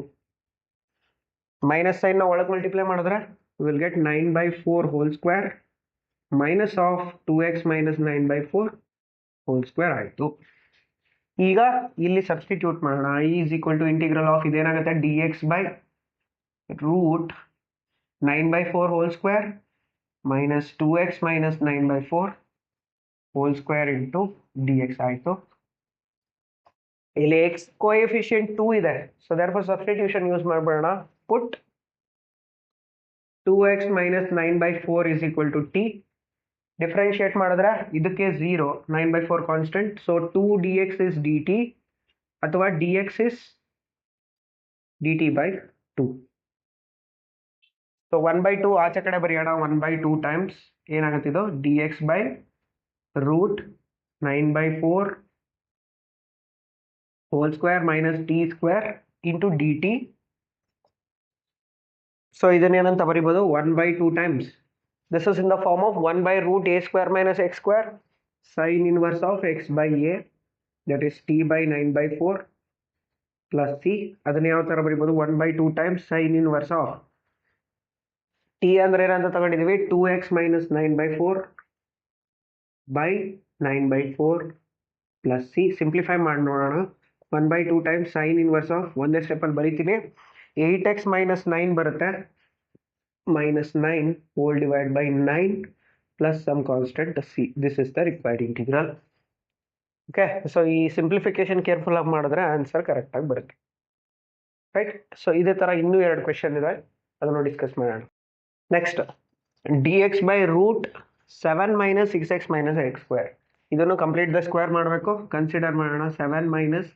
ಮೈನಸ್ ಸೈನ್ ಒಳಗೆ ಮಲ್ಟಿಪ್ಲೈ ಮಾಡಿದ್ರೆ will get 9/4 whole square minus of 2x minus 9/4 whole square ಆಯ್ತು ಈಗ ಇಲ್ಲಿ ಸಬ್ಸ್ಟಿಟ್ಯೂಟ್ ಮಾಡೋಣ is equal to integral of ಇದೇನಾಗುತ್ತೆ dx by root 9/4 whole square minus 2x minus 9/4 whole square into dx ಆಯಿತು ಇಲ್ಲಿ ಎಕ್ಸ್ ಕೋಎಫಿಷಿಯಂಟ್ 2 ಇದೆ ಸೊ ದೇರ್ಫೋರ್ ಸಬ್ಸ್ಟಿಟ್ಯೂಷನ್ ಯೂಸ್ ಮಾಡಬೇಡ put 2x minus 9/4 is equal to t differentiate ಮಾಡಿದ್ರೆ ಇದಕ್ಕೆ 0 9/4 constant so 2 dx is dt ಅಥವಾ dx is dt by 2 so 1/2 ಆಚೆ ಕಡೆ ಬರೆಯೋಣ 1/2 ಟೈಮ್ಸ್ ಏನಾಗುತ್ತಿದ್ದು dx by root 9/4 whole square minus t square into d t so ಇದನ್ನೇನಂತ ಬರಿಬೋದು 1/2 times this is in the form of 1 by root a square minus x square sin inverse of x by a that is t by 9/4 plus c ಅದನ್ನ ಯಾವ ತರ ಬರಿಬೋದು 1/2 times sin inverse of t ಅಂದ್ರೆ ಏನಂತ ತಗೊಂಡಿದೀವಿ 2x minus 9/4 by 9/4 plus c simplify ಮಾಡಿ ನೋಡೋಣ 1/2 times sin inverse of ಒಂದೇ ಸ್ಟೆಪ್ ಅಲ್ಲಿ ಬರೀತೀನಿ 8x minus 9 ಬರುತ್ತೆ minus 9 whole divided by 9 plus some constant c this is the required integral okay so ಈ simplification careful ಆಗಿ ಮಾಡಿದ್ರೆ ಆನ್ಸರ್ ಕರೆಕ್ಟ್ ಆಗಿ ಬರುತ್ತೆ ರೈಟ್ ಸೊ ಇದೇ ತರ ಇನ್ನೂ ಎರಡು ಕ್ವೆಶ್ಚನ್ ಇದೆ ಅದನ್ನು ಡಿಸ್ಕಸ್ ಮಾಡೋಣ next dx by root 7 minus 6x minus x square ಇದನ್ನು ಕಂಪ್ಲೀಟ್ ದ ಸ್ಕ್ವೇರ್ ಮಾಡಬೇಕು ಕನ್ಸಿಡರ್ ಮಾಡೋಣ 7 minus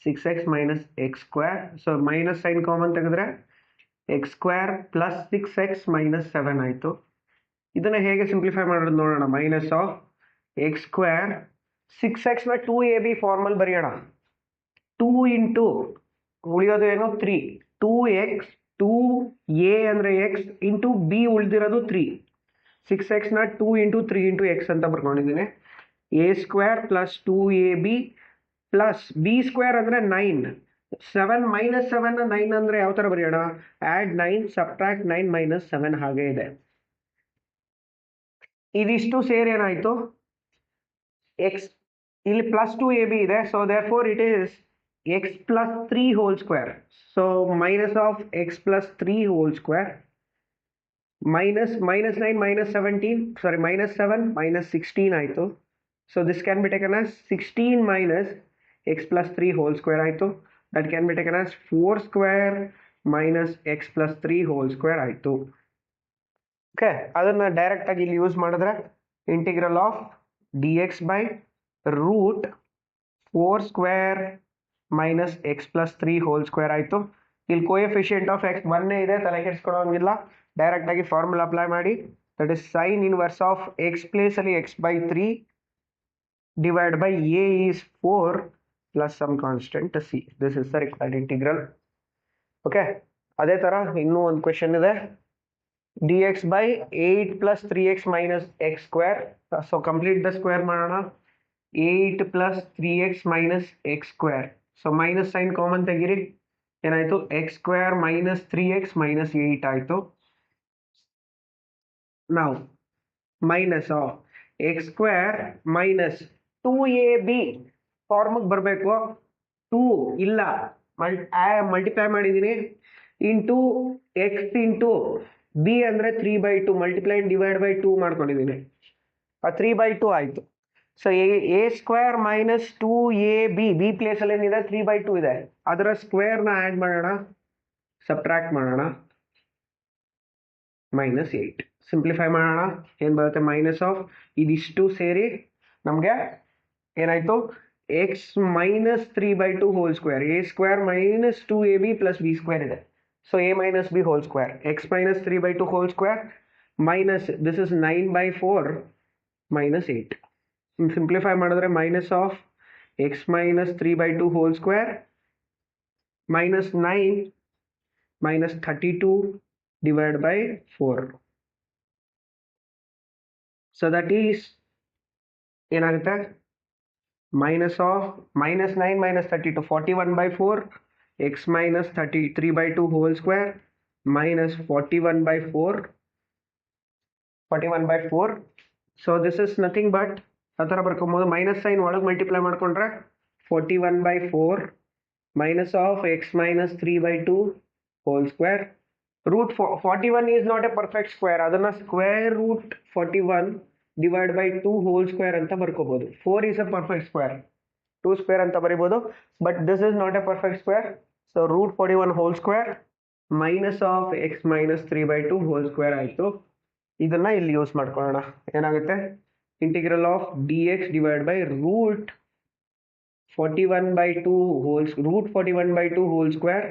6x minus x square so minus sign common ತೆಗೆದ್ರೆ x square plus 6x minus 7 ಆಯಿತು ಇದನ್ನು ಹೇಗೆ ಸಿಂಪ್ಲಿಫೈ ಮಾಡೋದು ನೋಡೋಣ minus of x square 6x ನ 2ab ಫಾರ್ಮಲ್ ಬರೆಯೋಣ 2 ಇಂಟು ಉಳಿಯೋದು ಏನು 3 2x 2a ಅಂದರೆ x ಇಂಟು b ಉಳಿದಿರೋದು 3 6x ನ 2 ಇಂಟು 3 ಇಂಟು x ಅಂತ ಬರ್ಕೊಂಡಿದ್ದೀನಿ a square plus 2ab plus b square ಅಂದರೆ 9 7 ಮೈನಸ್ 7 9 ಅಂದ್ರೆ ಯಾವ ತರ ಬರೆಯೋಣ ಆಡ್ 9 ಸಬ್ಟ್ರಾಕ್ಟ್ 9 ಮೈನಸ್ 7 ಹಾಗೆ ಇದೆ ಇದಿಷ್ಟು ಸೇರಿ ಏನಾಯ್ತು x ಇಲ್ಲಿ ಪ್ಲಸ್ 2ab ಇದೆ so therefore it is x plus 3 hole square so minus of x plus 3 hole square minus 9 minus 17 sorry minus 7 minus 16 ಆಯಿತು so this can be taken as 16 minus x plus 3 hole square ಆಯಿತು that can be taken as 4 square minus x plus 3 whole square ಆಯಿತು ಓಕೆ ಅದನ್ನು ಡೈರೆಕ್ಟ್ ಆಗಿ ಇಲ್ಲಿ ಯೂಸ್ ಮಾಡಿದ್ರೆ integral of dx by root 4 square minus x plus 3 whole square ಆಯಿತು ಇಲ್ಲಿ ಕೋಎಫಿಷಿಯಂಟ್ ಆಫ್ x 1 ಇದೆ ತಲೆ ಕೆಡಿಸ್ಕೊಳ್ಳೋಂಗಿಲ್ಲ ಡೈರೆಕ್ಟ್ ಆಗಿ ಫಾರ್ಮುಲಾ ಅಪ್ಲೈ ಮಾಡಿ that is sign inverse of x place ಅಲ್ಲಿ x by 3 divided by a is 4 plus some constant c this is the required integral okay ಅದೇ ತರ ಇನ್ನೂ ಒಂದು ಕ್ವೆಶ್ಚನ್ ಇದೆ dx by 8 plus 3x minus x square so complete the square ಮಾಡೋಣ 8 plus 3x minus x square so minus sign common ತೆಗಿರಿ ಏನಾಯ್ತು x square minus 3x minus 8 ಆಯ್ತು now minus of x square minus 2ab ಫಾರ್ಮಿಗೆ ಬರಬೇಕು. 2 ಇಲ್ಲ ಮಲ್ಟಿಪ್ಲೈ ಮಾಡಿದ್ದೀನಿ ಇಂಟು ಎಕ್ಸ್ ಇಂಟು ಬಿ ಅಂದರೆ 3/2 ಮಲ್ಟಿಪ್ಲೈ ಡಿವೈಡ್ ಬೈ 2 ಮಾಡ್ಕೊಂಡಿದ್ದೀನಿ. 3/2 ಆಯಿತು. So A square minus 2ab B ಪ್ಲೇಸಲ್ಲಿ ಏನಿದೆ 3/2 ಇದೆ, ಅದರ ಸ್ಕ್ವೇರ್ನ ಆ್ಯಡ್ ಮಾಡೋಣ, ಸಬ್ಟ್ರಾಕ್ಟ್ ಮಾಡೋಣ, -8. ಸಿಂಪ್ಲಿಫೈ ಮಾಡೋಣ, ಏನು ಬರುತ್ತೆ ಮೈನಸ್ ಆಫ್ ಇದಿಷ್ಟು ಸೇರಿ ನಮಗೆ ಏನಾಯಿತು x minus 3/2 whole square, a square minus 2ab plus b square ಇದೆ. So a minus b whole square, x minus 3/2 whole square minus this is 9/4 -8. Simplify ಮಾಡಿದ್ರೆ minus of x minus 3/2 whole square minus 9 minus 32 divided by 4. So that is ಏನಾಗುತ್ತೆ minus of -9 minus 32 41/4 x minus 3/2 whole square minus 41/4. So this is nothing but ಆ ಥರ ಬರ್ಕೊಬೋದು, ಮೈನಸ್ ಸೈನ್ ಒಳಗೆ ಮಲ್ಟಿಪ್ಲೈ ಮಾಡ್ಕೊಂಡ್ರೆ 41/4 minus of x minus 3/2 whole square. Root 41 is not a perfect square, ಅದನ್ನು square root 41 divide by 2 whole square ಅಂತ ಬರ್ಕೋಬೋದು. 4 is a perfect square, 2 square ಅಂತ ಬರಿಬೋದು, but this is not a perfect square. So root 41 whole square minus of x minus 3/2 whole square ಆಯಿತು. ಇದನ್ನು ಇಲ್ಲಿ ಯೂಸ್ ಮಾಡ್ಕೊಳ್ಳೋಣ, ಏನಾಗುತ್ತೆ integral of d x divide by root 41/2 whole square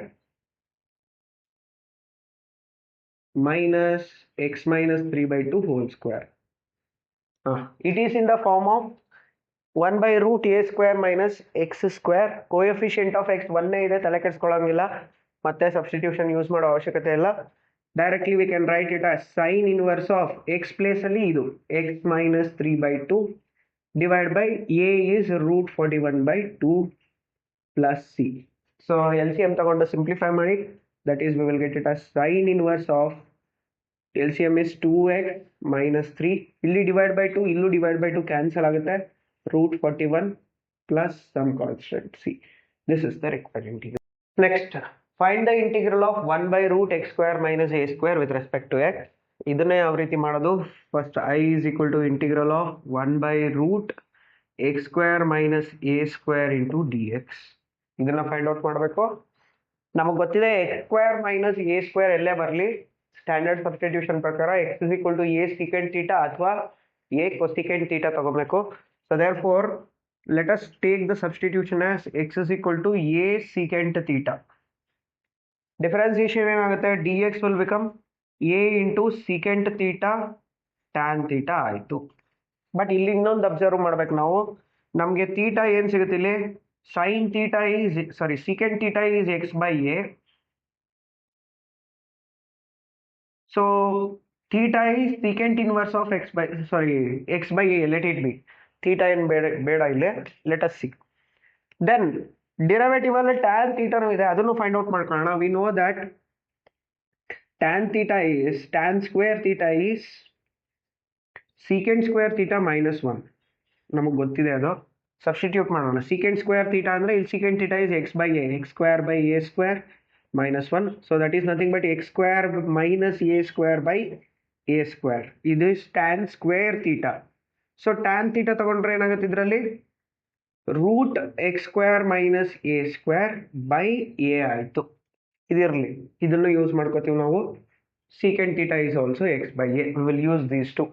minus x minus 3/2 whole square. It is in the form of 1 by root a square minus x square. Coefficient of x 1 ಇದೆ, ತಲೆ ಕೆಡಿಸ್ಕೊಳ್ಳೋಂಗಿಲ್ಲ, ಮತ್ತೆ ಸಬ್ಸ್ಟಿಟ್ಯೂಷನ್ ಯೂಸ್ ಮಾಡೋ ಅವಶ್ಯಕತೆ ಇಲ್ಲ. Directly V can write it as sign inverse of X ಪ್ಲೇಸಲ್ಲಿ ಇದು x minus 3/2 divide by a is root 41/2 plus c. So LCM ತಗೊಂಡು ಸಿಂಪ್ಲಿಫೈ ಮಾಡಿ, that is we will get it as sin inverse of LCM is 2x minus 3, ಇಲ್ಲಿ ಡಿವೈಡ್ ಬೈ 2 ಇಲ್ಲೂ ಡಿವೈಡ್ ಬೈ 2 ಕ್ಯಾನ್ಸಲ್ ಆಗುತ್ತೆ, root 41 plus some constant c. This is the required integral. Next, find the integral of 1 by root x square minus a square with respect to x. ಇದನ್ನೇ ಯಾವ ರೀತಿ ಮಾಡೋದು, first I is equal to integral of 1 by root x square minus a square into dx. ಇದನ್ನ ಫೈಂಡ್ ಔಟ್ ಮಾಡಬೇಕು. ನಮಗೆ ಗೊತ್ತಿದೆ x square minus a square ಎಲ್ಲೇ ಬರಲಿ ಸ್ಟ್ಯಾಂಡರ್ಡ್ ಸಬ್ಸ್ಟಿಟ್ಯೂಷನ್ ಪ್ರಕಾರ x is equal to a secant theta ಅಥವಾ ಎ ಕೊಸಿಕೆಂಟ್ ಥೀಟಾ ತಗೋಬೇಕು. So therefore let us take the substitution as x is equal to a secant theta. Differentiation ಏನಾಗುತ್ತೆ, d x will become a into secant theta tan theta ಆಯಿತು. ಬಟ್ ಇಲ್ಲಿ ಇನ್ನೊಂದು ಅಬ್ಸರ್ವ್ ಮಾಡ್ಬೇಕು ನಾವು, ನಮಗೆ ಥೀಟಾ ಏನು ಸಿಗುತ್ತೆ ಇಲ್ಲಿ, sin theta is secant theta is x by a. So theta is secant inverse of x by a, let it be. Theta in beda ille, let us see. Then derivative ಅಲ್ಲಿ tan theta ಇದೆ, ಅದನ್ನು ಫೈಂಡ್ ಔಟ್ ಮಾಡ್ಕೊಳ್ಳೋಣ. We know that tan square theta is secant square theta minus 1. ನಮಗೆ ಗೊತ್ತಿದೆ ಅದು, ಸಬ್ಸ್ಟಿಟ್ಯೂಟ್ ಮಾಡೋಣ. ಸೀಕೆಂಟ್ ಸ್ಕ್ವೇರ್ ಥೀಟಾ ಅಂದರೆ ಇಲ್ಲಿ secant theta is x by a, x square by a square minus 1. So that is nothing but x square minus a square by a square. ಇದು tan square theta. So tan theta ತಗೊಂಡ್ರೆ ಏನಾಗುತ್ತೆ ಇದರಲ್ಲಿ, root x square minus a square by a ಆಯಿತು. ಇದಿರಲಿ, ಇದನ್ನು ಯೂಸ್ ಮಾಡ್ಕೋತೀವಿ ನಾವು. Secant theta is also x by a, we will use these too.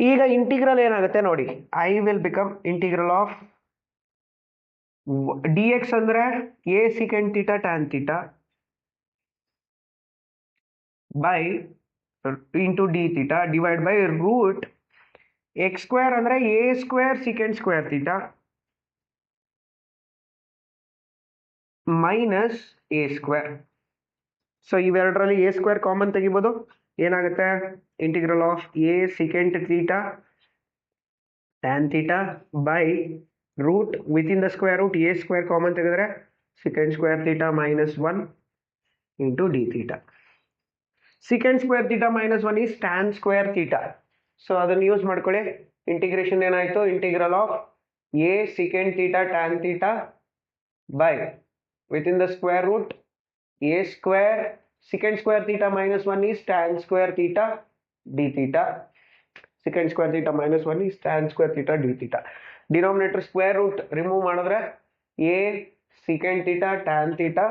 ಈಗ ಇಂಟಿಗ್ರಲ್ ಏನಾಗುತ್ತೆ ನೋಡಿ, I will become integral of d x ಅಂದರೆ a secant theta tan theta by into d theta divide by root x square ಅಂದರೆ a square secant square theta minus a square. So ಇವೆರಡರಲ್ಲಿ ಎ ಸ್ಕ್ವೇರ್ ಕಾಮನ್ ತೆಗಿಬೋದು, ಏನಾಗುತ್ತೆ integral of a secant theta tan theta by root within the square root a square common ತೆಗೆದ್ರೆ secant square theta minus 1 into d theta. Secant square theta minus 1 is tan square theta. So ಅದನ್ನು ಯೂಸ್ ಮಾಡ್ಕೊಳ್ಳಿ. ಇಂಟಿಗ್ರೇಷನ್ ಏನಾಯಿತು, integral of a secant theta tan theta by within the square root a square secant square theta minus 1 is tan square theta d theta. Secant square theta minus 1 is tan square theta d theta. Denominator square root remove ಮಾಡಿದ್ರೆ a secant theta tan theta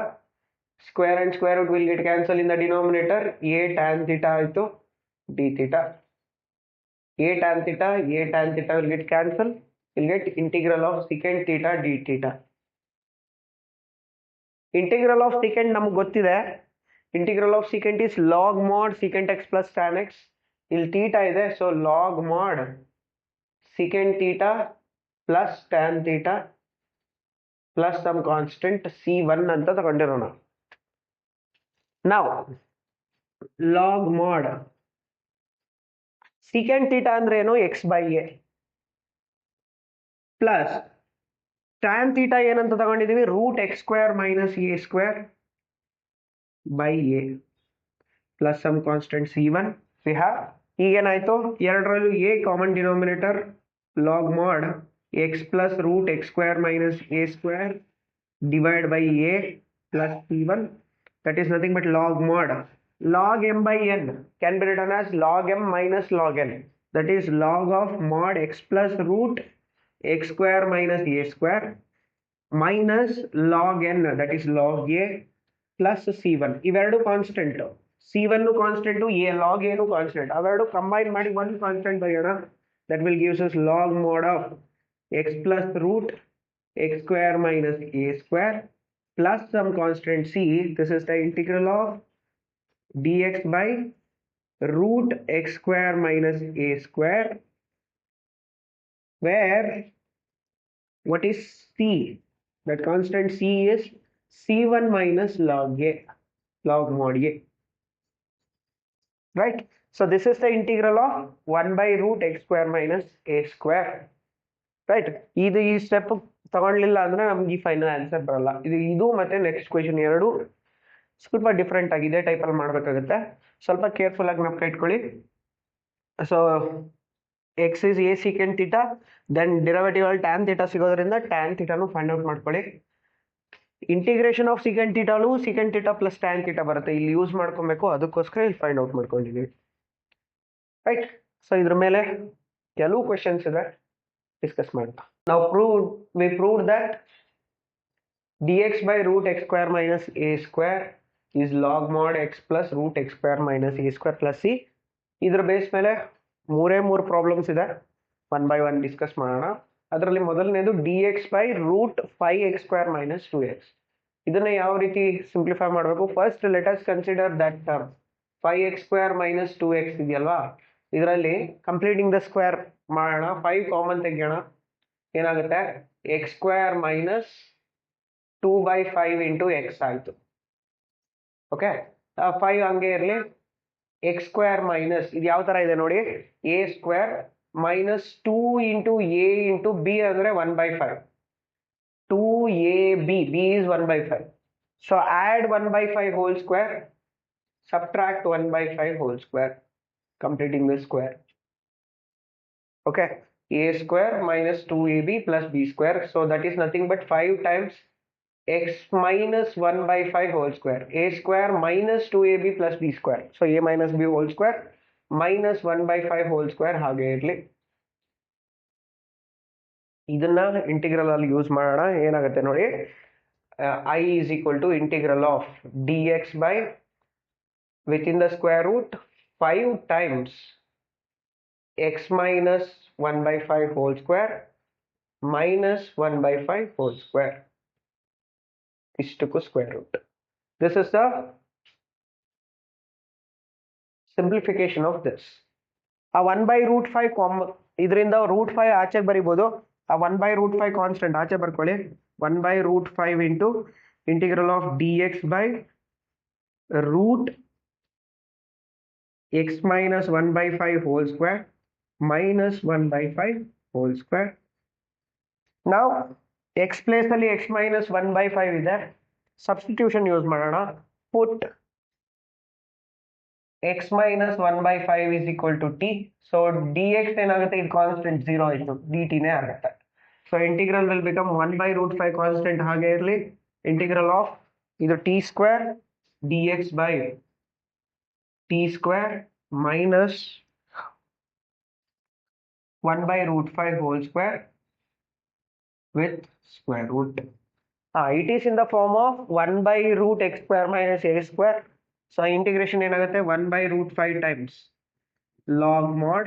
square and square root will get cancelled in the denominator. A tan theta ಆಯ್ತು d theta. A tan theta will get cancelled. Will get integral of secant theta d theta. Integral of secant ನಮಗೆ ಗೊತ್ತಿದೆ. Integral of secant is log mod secant x plus tan x. ಇಲ್ಲಿ theta ಇದೆ, so log mod secant theta plus tan theta plus some constant c1 ಅಂತ ತಗೊಂಡಿರೋಣ. Now log mod secant theta ಅಂದ್ರೆ ಏನು x by a plus tan theta ಏನಂತ ತಗೊಂಡಿದೀವಿ root x square minus a square by a plus some constant c1 we have. ಈಗೇನಾಯ್ತು ಎರಡರಲ್ಲೂ a common denominator log mod x plus root x square minus a square divided by a plus c1, that is nothing but log mod log m by n can be written as log m minus log n, that is log of mod x plus root x square minus a square minus log n, that is log a plus c1. ಇವೆರಡು constant, c1 constant a log a constant, ಅವೆರಡು ಕಂಬೈನ್ ಮಾಡಿ ಒಂದು ಕಾನ್ಸ್ಟೆಂಟ್ ಬರೆಯೋಣ. that will gives us log mod of x plus root x square minus a square plus some constant c. This is the integral of dx by root x square minus a square, where what is c? That constant c is c1 minus log a, log mod a, right? So this is the integral of 1 by root x square minus a square, right? ಇದು ಈ ಸ್ಟೆಪ್ ತಗೊಳ್ಳಿಲ್ಲ ಅಂದ್ರೆ ನಮ್ಗೆ ಈ ಫೈನಲ್ ಆನ್ಸರ್ ಬರಲ್ಲ. ಇದು ಮತ್ತೆ ನೆಕ್ಸ್ಟ್ ಕ್ವೆಶ್ಚನ್ ಎರಡು ಸ್ವಲ್ಪ ಡಿಫ್ರೆಂಟ್ ಆಗಿ ಇದೇ ಟೈಪ್ ಅಲ್ಲಿ ಮಾಡ್ಬೇಕಾಗುತ್ತೆ. ಸ್ವಲ್ಪ ಕೇರ್ಫುಲ್ ಆಗಿ ನೆನಪು ಇಟ್ಕೊಳ್ಳಿ. So x is a secant theta, then derivative ಅಲ್ಲಿ tan theta ಸಿಗೋದ್ರಿಂದ tan theta ನು ಫೈಂಡ್ ಔಟ್ ಮಾಡ್ಕೊಳ್ಳಿ. Integration of secant theta secant theta plus tan theta ಬರುತ್ತೆ, ಇಲ್ಲಿ ಯೂಸ್ ಮಾಡ್ಕೊಬೇಕು, ಅದಕ್ಕೋಸ್ಕರ ಇಲ್ಲಿ ಫೈಂಡ್ ಔಟ್ ಮಾಡ್ಕೊಂಡಿದ್ದೀವಿ, ರೈಟ್? ಸೊ ಇದ್ರ ಮೇಲೆ ಕೆಲವು ಕ್ವೆಶನ್ಸ್ ಇದೆ, ಡಿಸ್ಕಸ್ ಮಾಡೋಣ. ನಾವು we proved that dx by root x square minus a square is log mod x plus root x square minus a square plus c. ಇದ್ರ ಬೇಸ್ ಮೇಲೆ ಮೂರು ಪ್ರಾಬ್ಲಮ್ಸ್ ಇದೆ, ಒನ್ ಬೈ ಒನ್ ಡಿಸ್ಕಸ್ ಮಾಡೋಣ. ಅದರಲ್ಲಿ ಮೊದಲನೇದು dx by root 5x square minus 2x. ಇದನ್ನ ಯಾವ ರೀತಿ ಸಿಂಪ್ಲಿಫೈ ಮಾಡಬೇಕು? First let us consider that term 5x square minus 2x ಇದೆಯಲ್ವಾ, ಇದರಲ್ಲಿ ಕಂಪ್ಲೀಟಿಂಗ್ ದ ಸ್ಕ್ವೇರ್ ಮಾಡೋಣ. 5 ಕಾಮನ್ ತೆಗೆಯೋಣ, ಏನಾಗುತ್ತೆ x square minus 2 by 5 into x ಆಯಿತು. ಓಕೆ, 5 ಹಂಗೆ ಇರಲಿ. x square minus ಇದು ಯಾವ ಥರ ಇದೆ ನೋಡಿ, a square minus 2 into a into b ಅಂದರೆ 1 by 5. 2ab, b is 1 by 5. So add 1 by 5 whole square, subtract 1 by 5 whole square, completing the square. Okay, a square minus 2ab plus b square, so that is nothing but 5 times x minus 1 by 5 whole square, a square minus 2ab plus b square, so a minus b whole square minus 1 by 5 whole square ಹಾಗೆ ಇರಲಿ. ಇದನ್ನ ಇಂಟಿಗ್ರಲ್ ಅಲ್ಲಿ ಯೂಸ್ ಮಾಡೋಣ. ಏನಾಗುತ್ತೆ ನೋಡಿ, I is equal to integral of dx by within the square root 5 times x minus 1 by 5 whole square minus 1 by 5 whole square ಇಷ್ಟಕ್ಕೂ square root. This is the simplification of this. ಆ 1 by root 5 ಇದರಿಂದ root 5 ಆಚೆ ಬರಿಬೋದು. ಆ 1 by root 5 ಕಾನ್ಸ್ಟೆಂಟ್ ಆಚೆ ಬರ್ಕೊಳ್ಳಿ. 1 by root 5 into integral of dx by root x minus 1 by 5 whole square minus 1 by 5 whole square. Now x place ಅಲ್ಲಿ x minus 1 by 5 ಇದೆ, ಸಬ್ಸ್ಟಿಟ್ಯೂಷನ್ ಯೂಸ್ ಮಾಡೋಣ. ಪುಟ್ x minus 1 by 5 is equal to t. So dx ಏನಾಗುತ್ತೆ, ಇದು ಕಾನ್ಸ್ಟೆಂಟ್ 0 ಆಯಿತು, dt ನೇ ಆಗುತ್ತೆ. So integral will become 1 by root 5 constant ಹಾಗೆ ಇರಲಿ. Integral of ಇದು t square dx by t square minus 1 by root 5 whole square with square root. It is in the form of 1 by root x square minus a square. So integration ಏನಾಗುತ್ತೆ 1 by root 5 times log mod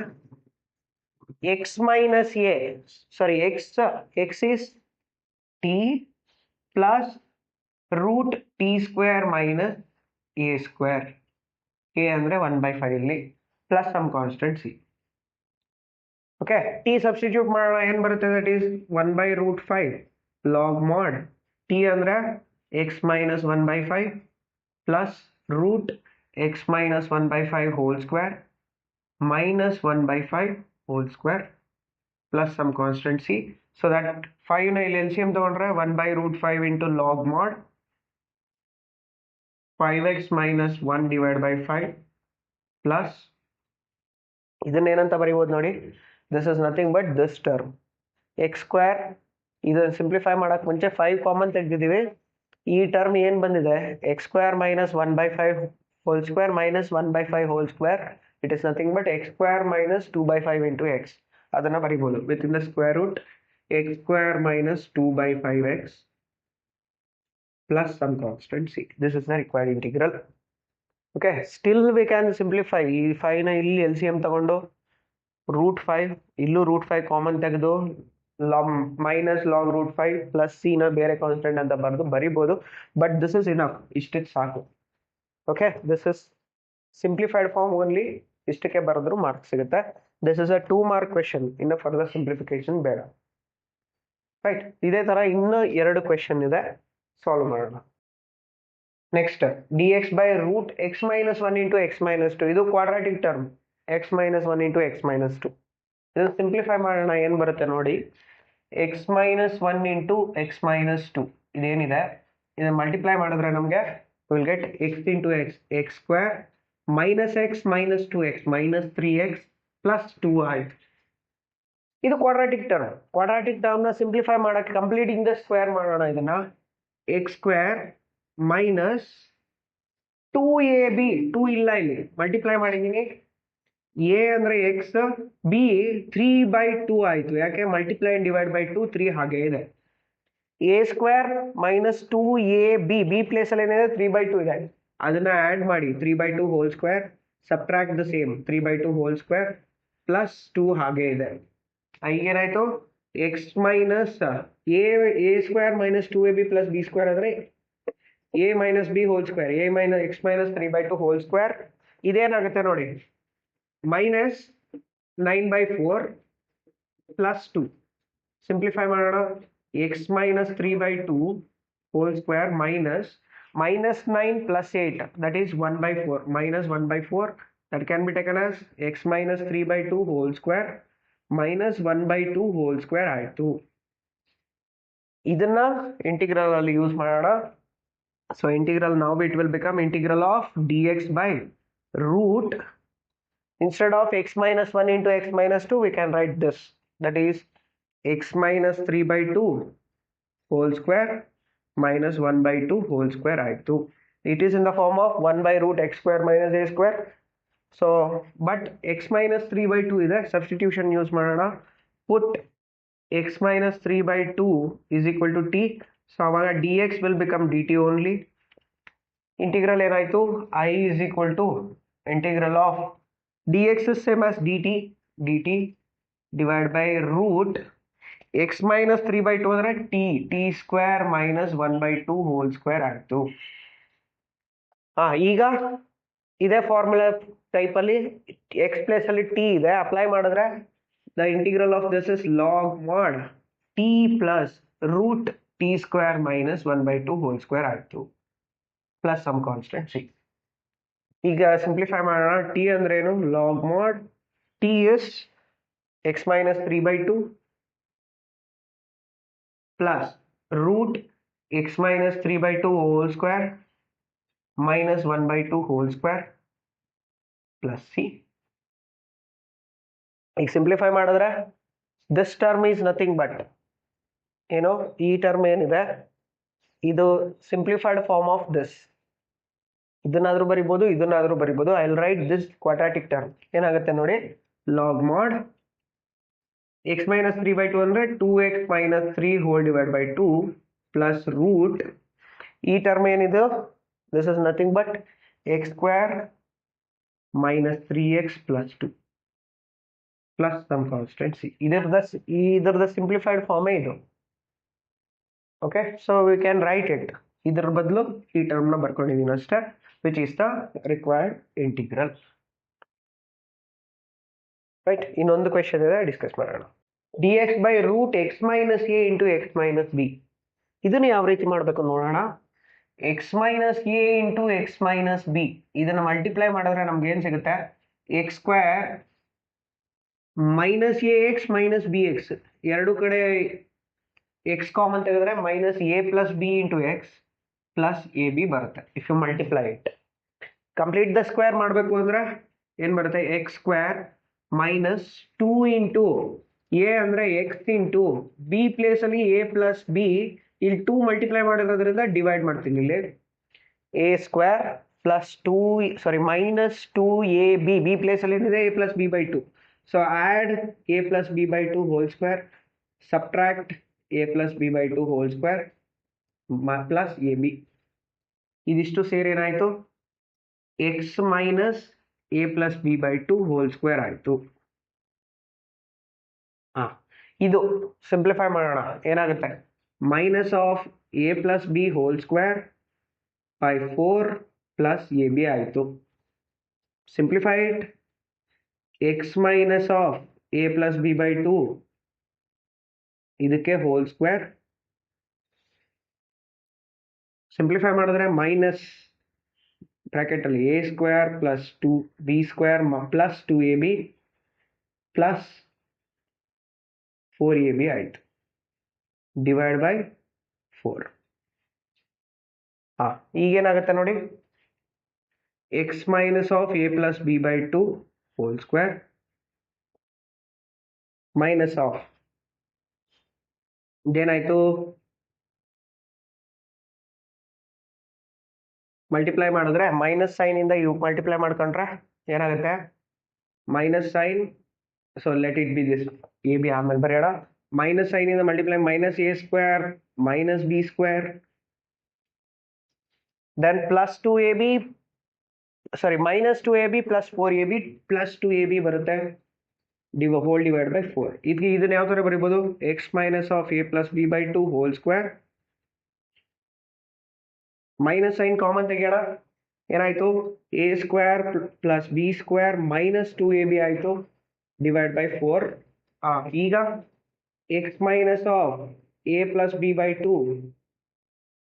x minus a, sorry, x is t plus root t square minus a square. a ಅಂದ್ರೆ 1 by 5 ಇಲ್ಲಿ plus some constant c. Okay, t substitute ಮಾಡೋಣ, ಏನು ಬರುತ್ತೆ, that is 1 by root 5 log mod t ಅಂದ್ರೆ x minus 1 by 5 plus root x minus 1 by 5 whole square minus 1 by 5 whole square plus some constant c. So that 5 ನ ಇಲ್ಲಿ LCM ತಗೊಂಡ್ರೆ 1 by root 5 into log mod 5x minus 1 divided by 5 plus ಇದನ್ನೇನಂತ ಬರೀಬೋದು ನೋಡಿ, this is nothing but this term x square. ಇದನ್ನು ಸಿಂಪ್ಲಿಫೈ ಮಾಡಕ್ಕೆ ಮುಂಚೆ 5 ಕಾಮನ್ ತೆಗೆದಿದ್ದೀವಿ. ಈ ಟರ್ಮ್ ಏನು ಬಂದಿದೆ, x square minus 1 by 5 whole square minus 1 by 5 whole square, it is nothing but x square minus 2 by 5 into x. ಅದನ್ನು ಬರೀಬೋದು within the square root x square minus 2 by 5x plus some constant c. This is the required integral. Okay, still we can simplify. ಈ 5 ನ ಇಲ್ಲಿ LCM ತಗೊಂಡು root 5 ಇಲ್ಲೂ root 5 ಕಾಮನ್ ತೆಗೆದು minus log root 5 plus c ನ ಬೇರೆ ಕಾನ್ಸ್ಟೆಂಟ್ ಅಂತ ಬರಿಬೋದು. ಬಟ್ ದಿಸ್ ಇಸ್ ಇನಫ್, ಇಷ್ಟಕ್ಕೆ ಸಾಕು. Okay, this is simplified form only, ಇಷ್ಟಕ್ಕೆ ಬರೆದ್ರು ಮಾರ್ಕ್ ಸಿಗುತ್ತೆ. This is a 2 mark question, ಇನ್ನು ಫರ್ದರ್ ಸಿಂಪ್ಲಿಫಿಕೇಶನ್ ಬೇಡ. ರೈಟ್, ಇದೇ ತರ ಇನ್ನು 2 ಕ್ವೆಶನ್ ಇದೆ, ಸಾಲ್ವ್ ಮಾಡೋಣ. Next dx by root x minus 1 into x minus 2, ಇದು quadratic term x minus 1 into x minus 2. ಇದನ್ನು ಸಿಂಪ್ಲಿಫೈ ಮಾಡೋಣ, ಏನು ಬರುತ್ತೆ ನೋಡಿ, x minus 1 into x minus 2 ಇದೇನಿದೆ ಇದನ್ನು ಮಲ್ಟಿಪ್ಲೈ ಮಾಡಿದ್ರೆ ನಮಗೆ will get x into x, x square minus x minus 2x minus 3x plus 2 ಆಯ್ತು. ಇದು ಕ್ವಾಡ್ರಾಟಿಕ್ ಟರ್ಮ್. ಕ್ವಾಡ್ರಾಟಿಕ್ ಟರ್ಮ್ನ ಸಿಂಪ್ಲಿಫೈ ಮಾಡೋಕ್ಕೆ ಕಂಪ್ಲೀಟಿಂಗ್ ದ ಸ್ಕ್ವೇರ್ ಮಾಡೋಣ. ಇದನ್ನ x square minus 2ab, 2 ಇಲ್ಲ ಇಲ್ಲಿ, ಮಲ್ಟಿಪ್ಲೈ ಮಾಡಿದ್ದೀನಿ. a ಅಂದ್ರೆ x, b 3/2 ಆಯ್ತು, ಯಾಕೆ ಮಲ್ಟಿಪ್ಲೈ ಅಂಡ್ ಡಿವೈಡ್ ಬೈ 2, 3 ಹಾಗೆ ಇದೆ. a square minus 2ab, b place ಅಲ್ಲಿ ಏನಿದೆ 3/2 ಇದೆ, ಅದನ್ನ ಆಡ್ ಮಾಡಿ 3/2 whole square, subtract the same 3/2 whole square plus 2 ಹಾಗೆ ಇದೆ. ಈಗೇನಾಯ್ತು, x minus a square minus 2ab plus b square ಅಂದ್ರೆ a minus b whole square, a minus x minus 3/2 whole square. ಇದೇನಾಗುತ್ತೆ ನೋಡಿ, minus 9/4 plus 2. ಸಿಂಪ್ಲಿಫೈ ಮಾಡೋಣ, x minus 3/2 whole square minus 9 plus 8, that is 1/4, minus 1/4, that can be taken as x minus 3/2 whole square minus 1/2 whole square ಆಯಿತು. ಇದನ್ನ ಇಂಟಿಗ್ರಲ್ ಅಲ್ಲಿ ಯೂಸ್ ಮಾಡೋಣ. So integral now it will become integral of dx by root, instead of x minus 1 into x minus 2 we can write this, that is x minus 3/2 whole square minus 1/2 whole square ಆಯಿತು. It is in the form of 1 by root x square minus a square. So but x minus 3/2 ಇದೆ, substitution ಯೂಸ್ ಮಾಡೋಣ. put x minus 3/2 is equal to t. So ಅವಾಗ dx will become dt only. Integral ಏನಾಯಿತು, I is equal to integral of dx is same as dt divided by root x minus 3/2 ಅಂದ್ರೆ t square minus 1/2 whole square ಆಯಿತು. ಈಗ ಇದೇ ಫಾರ್ಮುಲಾ ಟೈಪ್ ಅಲ್ಲಿ x ಪ್ಲೇಸ್ ಅಲ್ಲಿ t ಇದೆ, ಅಪ್ಲೈ ಮಾಡಿದ್ರೆ the integral of this is log mod t plus root t square minus 1/2 whole square ಆಯಿತು plus some constant c. ಈಗ ಸಿಂಪ್ಲಿಫೈ ಮಾಡೋಣ, t ಅಂದ್ರೆ ಏನು, log mod t is x minus 3/2 plus root x minus 3/2 whole square minus 1/2 whole square plus c. ಈಗ ಸಿಂಪ್ಲಿಫೈ ಮಾಡಿದ್ರೆ this term is nothing but ಏನೋ ಈ ಟರ್ಮ್ ಏನಿದೆ ಇದು ಸಿಂಪ್ಲಿಫೈಡ್ ಫಾರ್ಮ್ ಆಫ್ ದಿಸ್. ಇದನ್ನಾದ್ರೂ ಬರಿಬೋದು, ಇದನ್ನಾದ್ರೂ ಬರಿಬೋದು. I will write this quadratic term. ಏನಾಗುತ್ತೆ ನೋಡಿ, log mod x minus 3 by 2 ಅಂದರೆ 2x minus 3 whole divided by 2 plus root ಈ ಟರ್ಮ್ ಏನಿದು, this is nothing but x square minus 3x plus 2 plus some constant c. ಇದರದ ಸಿಂಪ್ಲಿಫೈಡ್ ಫಾರ್ಮೇ ಇದು. Okay, so we can write it. ಇದರ ಬದಲು ಈ ಟರ್ಮ್ನ ಬರ್ಕೊಂಡಿದ್ದೀನಿ ಅಷ್ಟೇ, which is the required integral. Right, ಇನ್ನೊಂದು ಕ್ವೆಶನ್ ಇದೆ, ಡಿಸ್ಕಸ್ ಮಾಡೋಣ. dx by root x minus a into x minus b. ಇದನ್ನು ಯಾವ ರೀತಿ ಮಾಡಬೇಕು ನೋಡೋಣ. x minus a into x minus b ಇದನ್ನು ಮಲ್ಟಿಪ್ಲೈ ಮಾಡಿದ್ರೆ ನಮ್ಗೆ ಏನು ಸಿಗುತ್ತೆ, x square minus a x minus b x, ಎರಡು ಕಡೆ ಎಕ್ಸ್ ಕಾಮನ್ ತೆಗೆದ್ರೆ minus a plus b into x plus a b ಬರುತ್ತೆ. If you multiply it, complete the square ಮಾಡಬೇಕು ಅಂದ್ರೆ ಏನು ಬರುತ್ತೆ, x square minus 2 into a ಅಂದರೆ ಎಕ್ಸ್ ಇಂಟು ಬಿ ಪ್ಲೇಸಲ್ಲಿ ಎ ಪ್ಲಸ್ ಬಿ, ಇಲ್ಲಿ 2 ಮಲ್ಟಿಪ್ಲೈ ಮಾಡಿರೋದ್ರಿಂದ ಡಿವೈಡ್ ಮಾಡ್ತೀನಿ. ಇಲ್ಲಿ a square plus minus 2ab, B ಪ್ಲೇಸಲ್ಲಿ ಏನಿದೆ a plus b by 2. So add a plus b by 2 whole square, subtract a plus b by 2 whole square plus a b. ಇದಿಷ್ಟು ಸೇರಿ ಏನಾಯಿತು, x minus a plus b by 2 whole square ಆಯಿತು. ಇದು ಸಿಂಪ್ಲಿಫೈ ಮಾಡೋಣ, ಏನಾಗುತ್ತೆ, minus of a plus b whole square by 4 plus a b ಆಯಿತು. Simplify it, x minus of a plus b by 2 ಇದಕ್ಕೆ ಹೋಲ್ ಸ್ಕ್ವೇರ್, ಸಿಂಪ್ಲಿಫೈ ಮಾಡಿದ್ರೆ ಮೈನಸ್ ಬ್ರಾಕೆಟಲ್ಲಿ a square plus 2 b square plus 2ab plus 4ab ಆಯಿತು, ಡಿವೈಡ್ ಬೈ 4. ಈಗೇನಾಗುತ್ತೆ ನೋಡಿ, x minus of a plus b by 2 whole square minus of ಇದೇನಾಯಿತು, ಮಲ್ಟಿಪ್ಲೈ ಮಾಡಿದ್ರೆ ಮೈನಸ್ ಸೈನಿಂದ ಇವು ಮಲ್ಟಿಪ್ಲೈ ಮಾಡ್ಕೊಂಡ್ರೆ ಏನಾಗುತ್ತೆ, minus sign, so let it be this a b ಆಮೇಲೆ ಬರೆಯೋಣ. ಮೈನಸ್ ಸೈನಿಂದ multiply minus a square minus b square, then plus 2ab, minus 2ab plus 4ab plus 2ab ಬರುತ್ತೆ, ಹೋಲ್ ಡಿವೈಡ್ ಬೈ 4. ಇದನ್ನ ಯಾವ ಥರ ಬರೀಬೋದು, x minus of a plus b by 2 whole square, minus sign common ತೆಗೆಯೋಣ, ಏನಾಯಿತು, a square plus b square minus 2ab ಆಯಿತು, ಡಿವೈಡ್ ಬೈ 4. ಈಗ x minus of a plus b by 2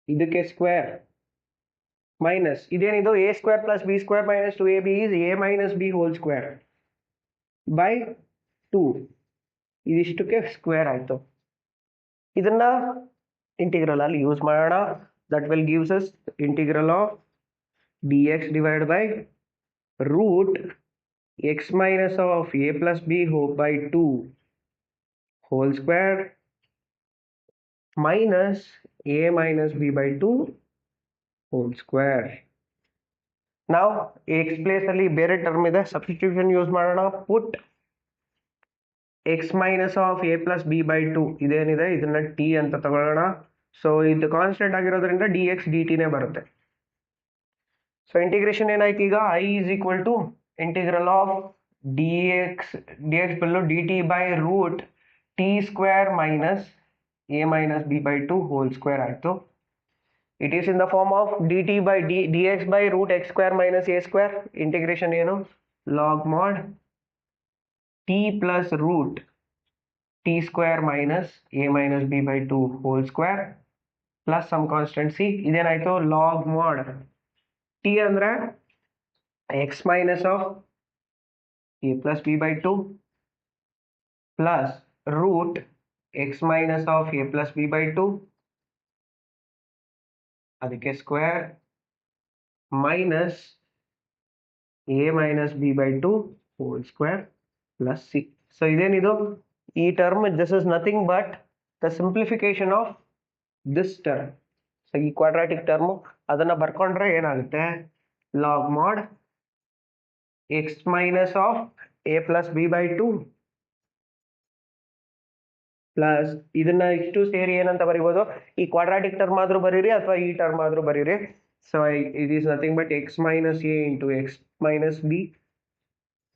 ಇದಕ್ಕೆ ಸ್ಕ್ವೇರ್ ಮೈನಸ್ ಇದೇನಿದು, a square plus b square minus 2ab is a minus b whole square by 2. ಇದಿಷ್ಟಕ್ಕೆ ಸ್ಕ್ವೇರ್ ಆಯಿತು. ಇದನ್ನ ಇಂಟಿಗ್ರಲ್ ಅಲ್ಲಿ ಯೂಸ್ ಮಾಡೋಣ. That will gives us integral of dx divided by root x minus of a plus b by 2 whole square minus a minus b by 2 whole square. Now x place ಅಲ್ಲಿ ಬೇರೆ ಟರ್ಮ್ ಇದೆ, ಸಬ್ಸ್ಟಿಟ್ಯೂಷನ್ ಯೂಸ್ ಮಾಡೋಣ. ಪುಟ್ x minus of a plus b by 2 ಇದೇನಿದೆ ಇದನ್ನ t ಅಂತ ತಗೊಳ್ಳೋಣ. ಸೊ ಇದು ಕಾನ್ಸ್ಟೆಂಟ್ ಆಗಿರೋದ್ರಿಂದ dx dt ನೇ ಬರುತ್ತೆ. ಸೊ ಇಂಟಿಗ್ರೇಷನ್ ಏನಾಯ್ತು ಈಗ, i is equal to integral of dx below dt by root t square minus a minus b by 2 whole square ಆಯಿತು. It is in the form of dt by dx by root x square minus a square. Integration ಏನು, log mod t plus root t square minus a minus b by 2 whole square plus some constant c. ಇದೇನಾಯಿತು, log mod t ಅಂದ್ರೆ x minus of a plus b by 2 plus root x minus of a plus b by 2 ಅದಕ್ಕೆ square minus a minus b by 2 whole square plus c. So ಇದೇನಿದು, ಈ term this is nothing but the simplification of this term. So ಈ ಕ್ವಾಡ್ರಾಟಿಕ್ ಟರ್ಮು ಅದನ್ನು ಬರ್ಕೊಂಡ್ರೆ ಏನಾಗುತ್ತೆ, log mod X minus of a plus b by 2 plus ಇದನ್ನ ಇಷ್ಟು ಸೇರಿ ಏನಂತ ಬರಿಬೋದು, ಈ ಕ್ವಾಡ್ರಾಟಿಕ್ ಟರ್ಮ್ ಆದ್ರೂ ಬರೀರಿ ಅಥವಾ ಈ ಟರ್ಮ್ ಆದ್ರೂ ಬರೀರಿ. So it is nothing but x minus a into x minus b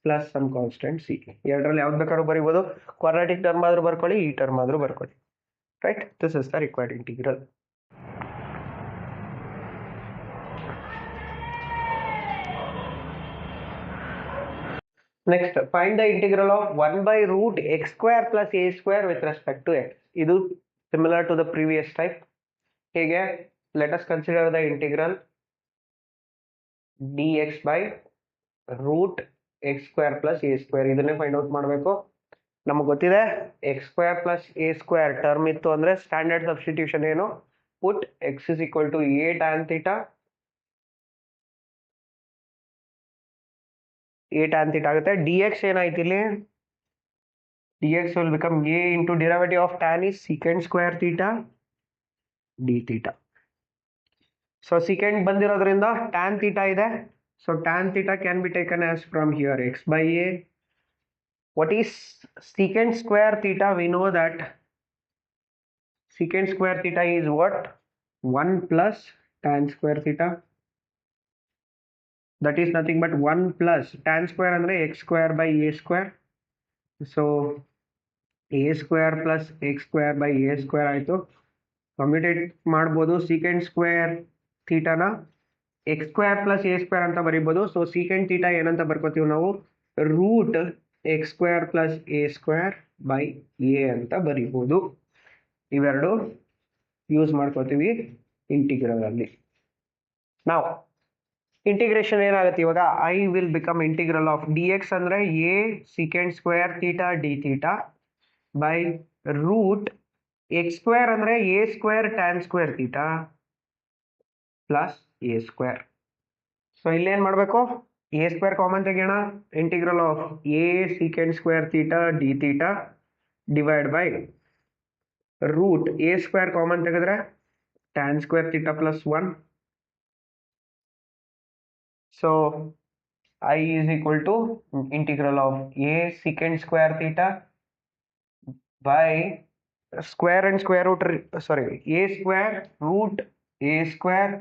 plus some constant c. ಎರಡರಲ್ಲಿ ಯಾವ್ದು ಬೇಕಾದ್ರೂ ಬರಿಬೋದು, ಕ್ವಾಡ್ರಾಟಿಕ್ ಟರ್ಮ್ ಆದ್ರೂ ಬರ್ಕೊಳ್ಳಿ, ಈ ಟರ್ಮ್ ಆದ್ರೂ ಬರ್ಕೊಳ್ಳಿ. Right, this is the required integral. Next, find the integral of 1 by root x square plus a square with respect to x. ಇದು similar to the previous type. ಹೇಗೆ? Let us consider the integral dx by root x square plus a square. ಇದನ್ನೇ ಫೈಂಡ್ ಔಟ್ ಮಾಡಬೇಕು. ನಮಗೆ ಗೊತ್ತಿದೆ x square plus a square term ಇತ್ತು ಅಂದ್ರೆ ಸ್ಟ್ಯಾಂಡರ್ಡ್ ಸಬ್ಸ್ಟಿಟ್ಯೂಷನ್ ಏನು, put x is equal to a tan theta. a tan theta ಆಗುತ್ತೆ. dx ಏನಾಯ್ತು ಇಲ್ಲಿ, dx will become a into derivative of tan is secant square theta d theta. So secant ಬಂದಿರೋದ್ರಿಂದ tan theta ಇದೆ. So tan theta can be taken as from here x by a. What is secant square theta? We know that secant square theta is what? 1 plus tan square theta. That is nothing but 1 plus tan square andre x square by a square. So a square plus x square by a square ಆಯಿತು. ಕಮ್ಯುಟೇಟ್ ಮಾಡ್ಬೋದು. secant square theta ನ x square plus a square ಅಂತ ಬರೀಬೋದು. ಸೊ secant theta ಏನಂತ ಬರ್ಕೋತೀವಿ ನಾವು, root x square plus a square by a ಅಂತ ಬರೀಬೋದು. ಇವೆರಡು ಯೂಸ್ ಮಾಡ್ಕೋತೀವಿ ಇಂಟಿಗ್ರಲ್ ಅಲ್ಲಿ. ನಾವು ಇಂಟಿಗ್ರೇಷನ್ ಏನಾಗುತ್ತೆ ಇವಾಗ, I will become integral of d x ಅಂದರೆ a secant square theta d theta by root x square ಅಂದರೆ a square tan square theta plus a square. So ಇಲ್ಲೇನು ಮಾಡಬೇಕು, ಎ ಸ್ಕ್ವೇರ್ ಕಾಮನ್ ತೆಗೆಯೋಣ. Integral of a secant square theta d theta divide by root a square common ತೆಗೆದ್ರೆ tan square theta plus 1. So I is equal to integral of a secant square theta by square and square root, a square root a square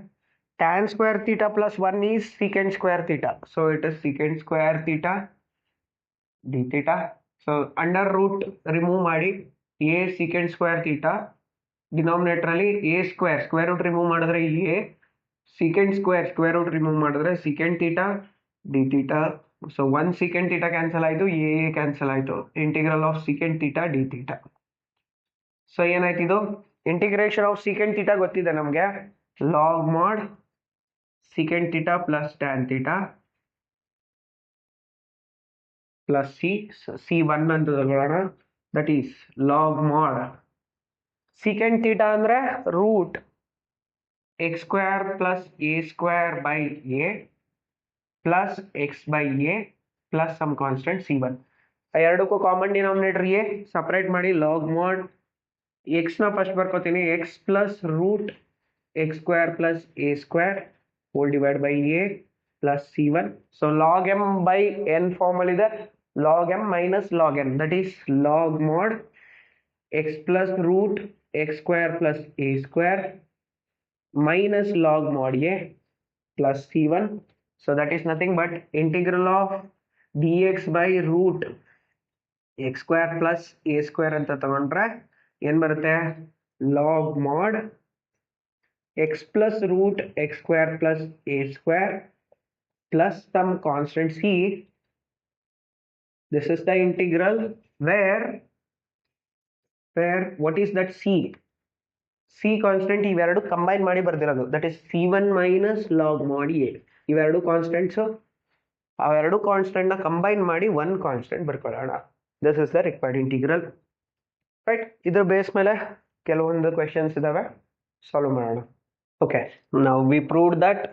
tan square theta plus 1 is secant square theta. So it is secant square theta d theta. So under root remove ಮಾಡಿ a secant square theta, denominator ಅಲ್ಲಿ a square root remove ಮಾಡಿದ್ರೆ a secant square root remove ಮಾಡಿದ್ರೆ secant theta d theta. So 1 secant theta cancel ಆಯಿತು, a ಕ್ಯಾನ್ಸಲ್ ಆಯಿತು. Integral of secant theta d theta. So ಏನಾಯ್ತು ಇದು, ಇಂಟಿಗ್ರೇಷನ್ ಆಫ್ secant theta ಗೊತ್ತಿದೆ ನಮಗೆ, ಲಾಗ್ ಮಾಡ್ secant theta plus tan theta plus c1 ಅಂತ ತಗೊಳ್ಳೋಣ. ದಟ್ ಈಸ್ ಲಾಗ್ ಮಾಡ್ secant theta ಅಂದರೆ root x square plus a square by a plus x by a plus some constant c1. ಎರಡಕ್ಕೂ ಕಾಮನ್ ಡಿನಾಮಿನೇಟರ್ a, ಸಪ್ರೇಟ್ ಮಾಡಿ ಲಾಗ್ ಮಾಡ್ x ನ ಫಸ್ಟ್ ಬರ್ಕೋತೀನಿ, x plus root x square plus a square whole divide by a plus c1. So log m by n formula ಇದೆ, log m minus log n, that is log mod x plus root x square plus a square minus log mod a plus c1. So that is nothing but integral of dx by root x square plus a square ಅಂತ ತಗೊಂಡ್ರೆ ಏನು ಬರುತ್ತೆ, log mod x plus root x square plus a square plus some constant c. This is the integral where what is that c? C constant ಇವೆರಡು ಕಂಬೈನ್ ಮಾಡಿ ಬರ್ದಿರೋದು, that is c1 minus log mod a. ಇವೆರಡು ಕಾನ್ಸ್ಟೆಂಟ್ಸು, ಅವೆರಡು ಕಾನ್ಸ್ಟೆಂಟ್ನ ಕಂಬೈನ್ ಮಾಡಿ ಒನ್ ಕಾನ್ಸ್ಟೆಂಟ್ ಬರ್ಕೊಳ್ಳೋಣ. This is the required integral. Right, ಇದ್ರ ಬೇಸ್ ಮೇಲೆ ಕೆಲವೊಂದು ಕ್ವೆಶನ್ಸ್ ಇದಾವೆ, ಸಾಲ್ವ್ ಮಾಡೋಣ. ಓಕೆ, ನಾವು we proved that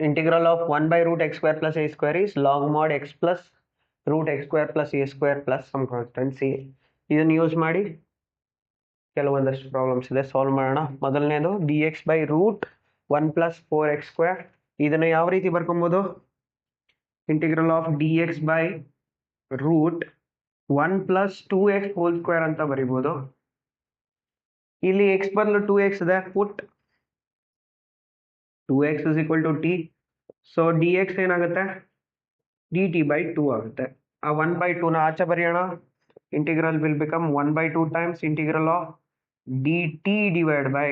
integral of 1 by root x square plus a square is log mod x plus root x square plus a square plus some constant c. ಇದನ್ನು ಯೂಸ್ ಮಾಡಿ ಕೆಲವೊಂದಷ್ಟು ಪ್ರಾಬ್ಲಮ್ಸ್ ಇದೆ, ಸಾಲ್ವ್ ಮಾಡೋಣ. ಮೊದಲನೇದು d x by root 1 plus 4x². ಇದನ್ನು ಯಾವ ರೀತಿ ಬರ್ಕೊಬೋದು? Integral of d x by root 1 plus 2x whole square ಅಂತ ಬರಿಬೋದು. ಇಲ್ಲಿ x ಬದಲು 2x ಇದೆ, put 2x is equal to t. So dx ಏನಾಗುತ್ತೆ? dt by 2 ಆಗುತ್ತೆ. ಆ 1 by 2 ನ ಆಚೆ ಬರೆಯೋಣ. Integral will become 1 by 2 times integral of dt divide by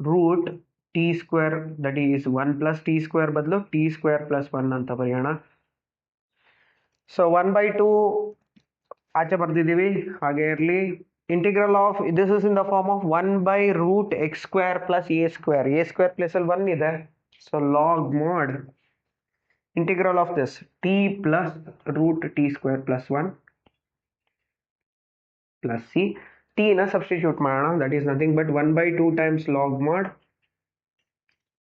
root t square, that is 1 plus t square ಬದಲು t ಸ್ಕ್ವೇರ್ ಪ್ಲಸ್ 1 ಅಂತ ಬರೆಯೋಣ. ಸೊ 1 by 2 ಆಚೆ ಬರ್ದಿದ್ದೀವಿ, ಹಾಗೆ ಇರಲಿ. Integral of this is in the form of 1 by root x square plus a square. A square plus ಅಲ್ಲಿ 1 ಇದೆ, so log mod integral of this t plus root t square plus 1 plus c. T ನ ಸಬ್ಸ್ಟಿಟ್ಯೂಟ್ ಮಾಡೋಣ, that is nothing but 1 by 2 times log mod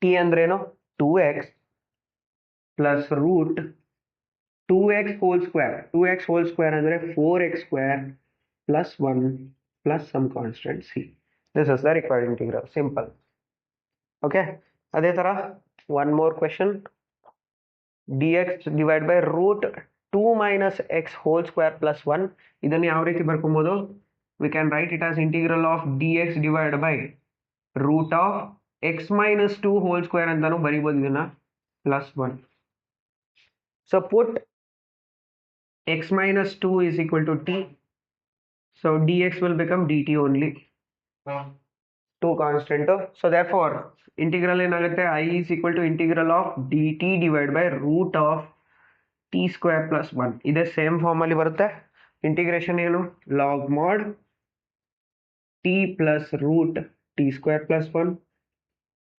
t ಅಂದ್ರೇನು? 2x plus root 2x whole square. 2x whole square ಅಂದರೆ 4x² plus 1 plus some constant c. This is the required integral. Simple. Okay. ಅದೇ ತರ one more question. dx divided by root 2 minus x whole square plus 1. ಇದನ್ನು ಯಾವ ರೀತಿ ಬರ್ಕೊಬೋದು? We can write it as integral of dx divided by root of x minus 2 whole square ಅಂತಾನು ಬರಿಬೋದು ಇದನ್ನ, plus 1. So put x minus 2 is equal to t. So dx will become dt only. 2 constant. So therefore integral ಏನಾಗುತ್ತೆ? I is equal to integral of dt divided by root of t square plus 1. ಇದೇ ಸೇಮ್ ಫಾರ್ಮ್ ಅಲ್ಲಿ ಬರುತ್ತೆ. ಇಂಟಿಗ್ರೇಷನ್ ಏನು? log mod t plus root t square plus 1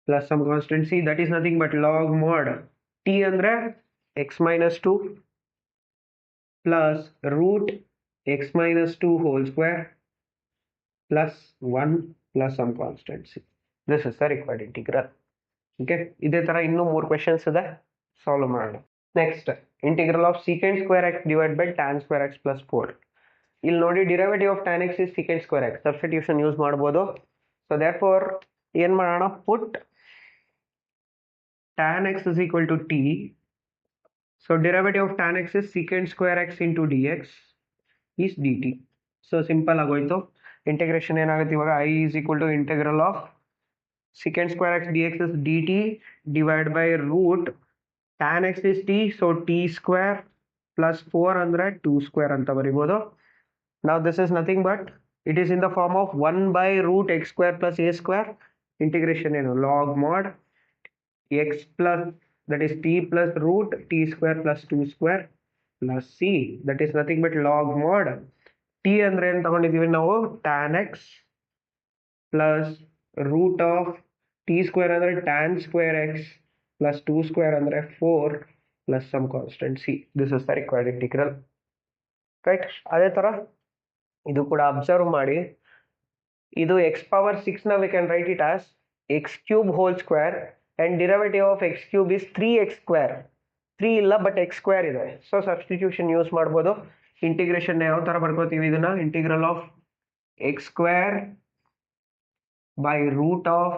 plus some constant c, that is nothing but log mod t ಅಂದ್ರೆ x minus 2 plus root x minus 2 whole square plus 1 plus some constant c. This is the required integral. Okay, ಇದೇ ತರ ಇನ್ನೂ 3 questions ಇದೆ, ಸಾಲ್ವ್ ಮಾಡೋಣ. Next integral of secant square x divided by tan square x plus 4. ಇಲ್ಲಿ ನೋಡಿ derivative of tan x is secant square x. Substitution use ಮಾಡ್ಬೋದು. ಸೊ therefore ಏನ್ ಮಾಡೋಣ? ಪುಟ್ tan x is equal to t. So derivative of tan x is secant square x into dx is dt. So simple ಆಗೋಯ್ತು. ಇಂಟಿಗ್ರೇಷನ್ ಏನಾಗುತ್ತೆ ಇವಾಗ? I is equal to integral of secant square x dx is dt divided by root tan x is t, so t square plus 4 ಅಂದ್ರೆ 2 square ಅಂತ ಬರಿಬೋದು. Now this is nothing but it is in the form of 1 by root x square plus a square. Integration ಏನು? log mod x plus, that is t plus root t square plus 2 square plus c, that is nothing but log mod t ಅಂದ್ರೆ ಏನು ತಗೊಂಡಿದ್ದೀವಿ ನಾವು? tan x plus root of t square ಅಂದ್ರೆ tan square x plus 2 square ಅಂದ್ರೆ 4 plus some constant c. This is the required integral. Right? ಅದೇ ತರ ಇದು ಕೂಡ ಅಬ್ಸರ್ವ್ ಮಾಡಿ. ಇದು x power 6 ನ we can write it as x cube whole square and derivative of x cube is 3x square. 3 ಇಲ್ಲ ಬಟ್ x square ಇದೆ. ಸೊ ಸಬ್ಸ್ಟಿಟ್ಯೂಷನ್ ಯೂಸ್ ಮಾಡ್ಬೋದು. ಇಂಟಿಗ್ರೇಷನ್ ಯಾವ ತರ ಬರ್ಕೋತೀವಿ ಇದನ್ನ? Integral of x square by root of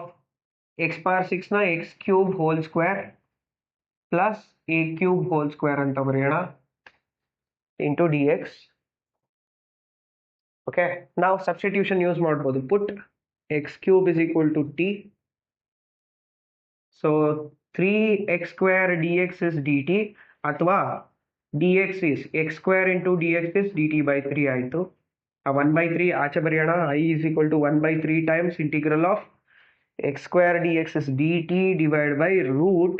x power 6 ನ x cube whole square plus a cube whole square ಅಂತ ಬರೆಯೋಣ into dx. Okay, ನಾವು ಸಬ್ಸ್ಟಿಟ್ಯೂಷನ್ ಯೂಸ್ ಮಾಡ್ಬೋದು. Put x cube is equal to t. So 3x square dx is dt, ಅಥವಾ dx is x square into dx is dt by 3 ಆಯಿತು. ಆ 1 by 3 ಆಚೆ ಬರೆಯೋಣ. I is equal to 1 by 3 times integral of x square dx is dt divided by root,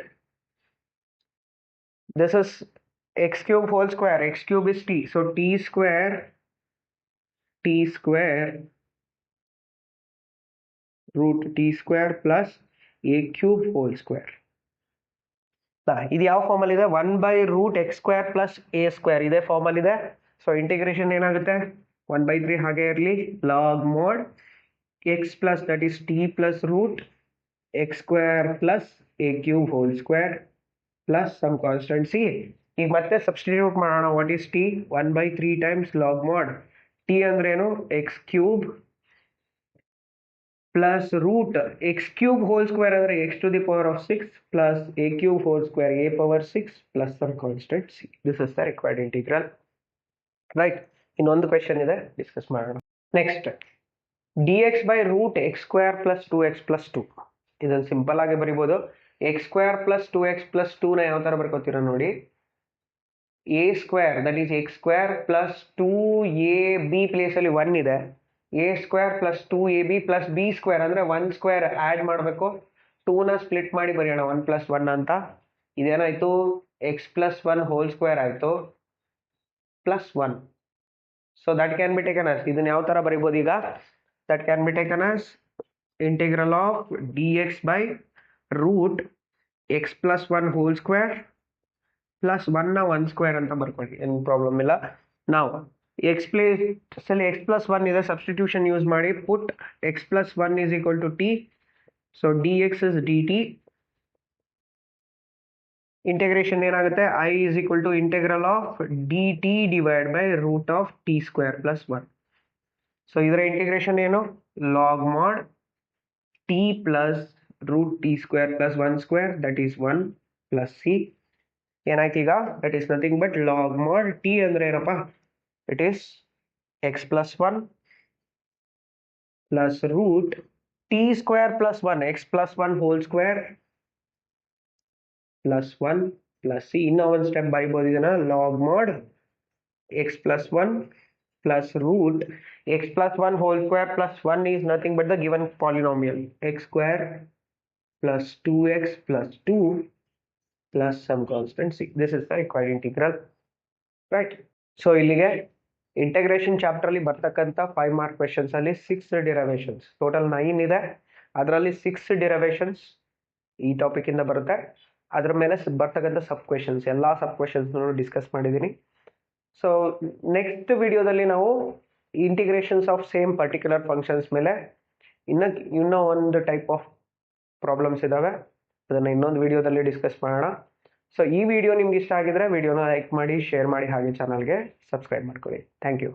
this is x cube whole square, x cube is t, so t square root t square plus a cube whole square. ಇದು ಯಾವ ಫಾರ್ಮ್ ಅಲ್ಲಿ ಇದೆ? 1 by root x square plus a square ಇದೆ ಫಾರ್ಮ್ ಅಲ್ಲಿ ಇದೆ. ಸೊ ಇಂಟಿಗ್ರೇಷನ್ ಏನಾಗುತ್ತೆ? 1 by 3 ಹಾಗೆ ಇರಲಿ. log mod x plus, that is t plus root x square plus a cube whole square plus some constant c. ಈಗ ಮತ್ತೆ ಸಬ್ಸ್ಟಿಟ್ಯೂಟ್ ಮಾಡೋಣ. What is t? 1 by 3 times log mod t ಅಂದ್ರೇನು x cube plus root x cube whole square ಅಂದರೆ x to the power of 6 plus a cube whole square a power 6 plus some constant C. This is the required integral. Right, ಇನ್ನೊಂದು ಕ್ವೆಶನ್ ಇದೆ, ಡಿಸ್ಕಸ್ ಮಾಡೋಣ. Next, d x by root x square plus 2x plus 2. ಇದನ್ನು ಸಿಂಪಲ್ ಆಗಿ ಬರಿಬೋದು. X square plus 2x plus 2ನ ಯಾವ ಥರ ಬರ್ಕೋತೀರ ನೋಡಿ, A square that is X square plus 2ab ಪ್ಲೇಸಲ್ಲಿ 1 ಇದೆ, A square plus 2ab plus b square ಅಂದರೆ 1 ಸ್ಕ್ವೇರ್ ಆ್ಯಡ್ ಮಾಡಬೇಕು, 2ನ ಸ್ಪ್ಲಿಟ್ ಮಾಡಿ ಬರೆಯೋಣ 1 ಪ್ಲಸ್ 1 ಅಂತ. ಇದೇನಾಯಿತು, ಎಕ್ಸ್ ಪ್ಲಸ್ 1 ಹೋಲ್ ಸ್ಕ್ವೇರ್ ಆಯಿತು plus 1. So that can be taken as, ಇದನ್ನು ಯಾವ ಥರ ಬರಿಬೋದು ಈಗ, that can be taken as integral of d x by root x plus 1 whole square plus 1ನ 1 ಸ್ಕ್ವೇರ್ ಅಂತ ಬರ್ಕೊಳ್ಳಿ, ಏನು ಪ್ರಾಬ್ಲಮ್ ಇಲ್ಲ. ನಾವು ಎಕ್ಸ್ ಪ್ಲೇಸಲ್ಲಿ ಎಕ್ಸ್ ಪ್ಲಸ್ 1 ಇದೆ, ಸಬ್ಸ್ಟಿಟ್ಯೂಷನ್ ಯೂಸ್ ಮಾಡಿ put x plus 1 is equal to t. So d x is d t. Integration ಏನಾಗುತ್ತೆ, I is equal to integral of d t divide by root of t square plus 1. So ಇದರ ಇಂಟಿಗ್ರೇಷನ್ ಏನು, log mod t plus root t square plus 1 square that is 1 plus c. ಏನಾಯ್ತು ಈಗ, that is nothing but log mod t ಅಂದರೆ ಏನಪ್ಪ, it is x plus 1 plus root t square plus 1 x plus 1 whole square plus 1 plus c. ಇನ್ನೂ ಒಂದು ಸ್ಟೆಪ್ ಬರಿಬೋದು ಇದನ್ನ, log mod x plus 1 plus root x plus 1 whole square plus 1 is nothing but the given polynomial x square plus 2x plus 2 plus some constant c. This is the required integral. Right. So ಇಲ್ಲಿಗೆ ಇಂಟಗ್ರೇಷನ್ ಚಾಪ್ಟರ್ ಅಲ್ಲಿ ಬರ್ತಕ್ಕಂಥ 5 ಮಾರ್ಕ್ ಕ್ವೆಶನ್ಸ್ ಅಲ್ಲಿ 6 ಡಿರೈವೇಷನ್ಸ್, ಟೋಟಲ್ 9 ಇದೆ, ಅದರಲ್ಲಿ 6 ಡಿರೈವೇಷನ್ಸ್ ಈ ಟಾಪಿಕ್ ಇಂದ ಬರುತ್ತೆ. ಅದರ ಮೇಲೆ ಬರ್ತಕ್ಕಂಥ ಸಬ್ ಕ್ವೆಶನ್ಸ್, ಎಲ್ಲ ಸಬ್ ಕ್ವೆಶನ್ಸ್ ಡಿಸ್ಕಸ್ ಮಾಡಿದ್ದೀನಿ. ಸೊ ನೆಕ್ಸ್ಟ್ ವಿಡಿಯೋದಲ್ಲಿ ನಾವು integrations of same particular functions ಮೇಲೆ ಇನ್ನೂ ಒಂದು ಟೈಪ್ ಆಫ್ ಪ್ರಾಬ್ಲಮ್ಸ್ ಇದ್ದಾವೆ, ಅದನ್ನು ಇನ್ನೊಂದು ವಿಡಿಯೋದಲ್ಲಿ ಡಿಸ್ಕಸ್ ಮಾಡೋಣ. ಸೊ ಈ ವಿಡಿಯೋ ನಿಮ್ಗೆ ಇಷ್ಟ ಆಗಿದ್ರೆ ವಿಡಿಯೋನ ಲೈಕ್ ಮಾಡಿ, ಶೇರ್ ಮಾಡಿ, ಹಾಗೆ ಚಾನಲ್ಗೆ ಸಬ್ಸ್ಕ್ರೈಬ್ ಮಾಡ್ಕೊಳ್ಳಿ. Thank you.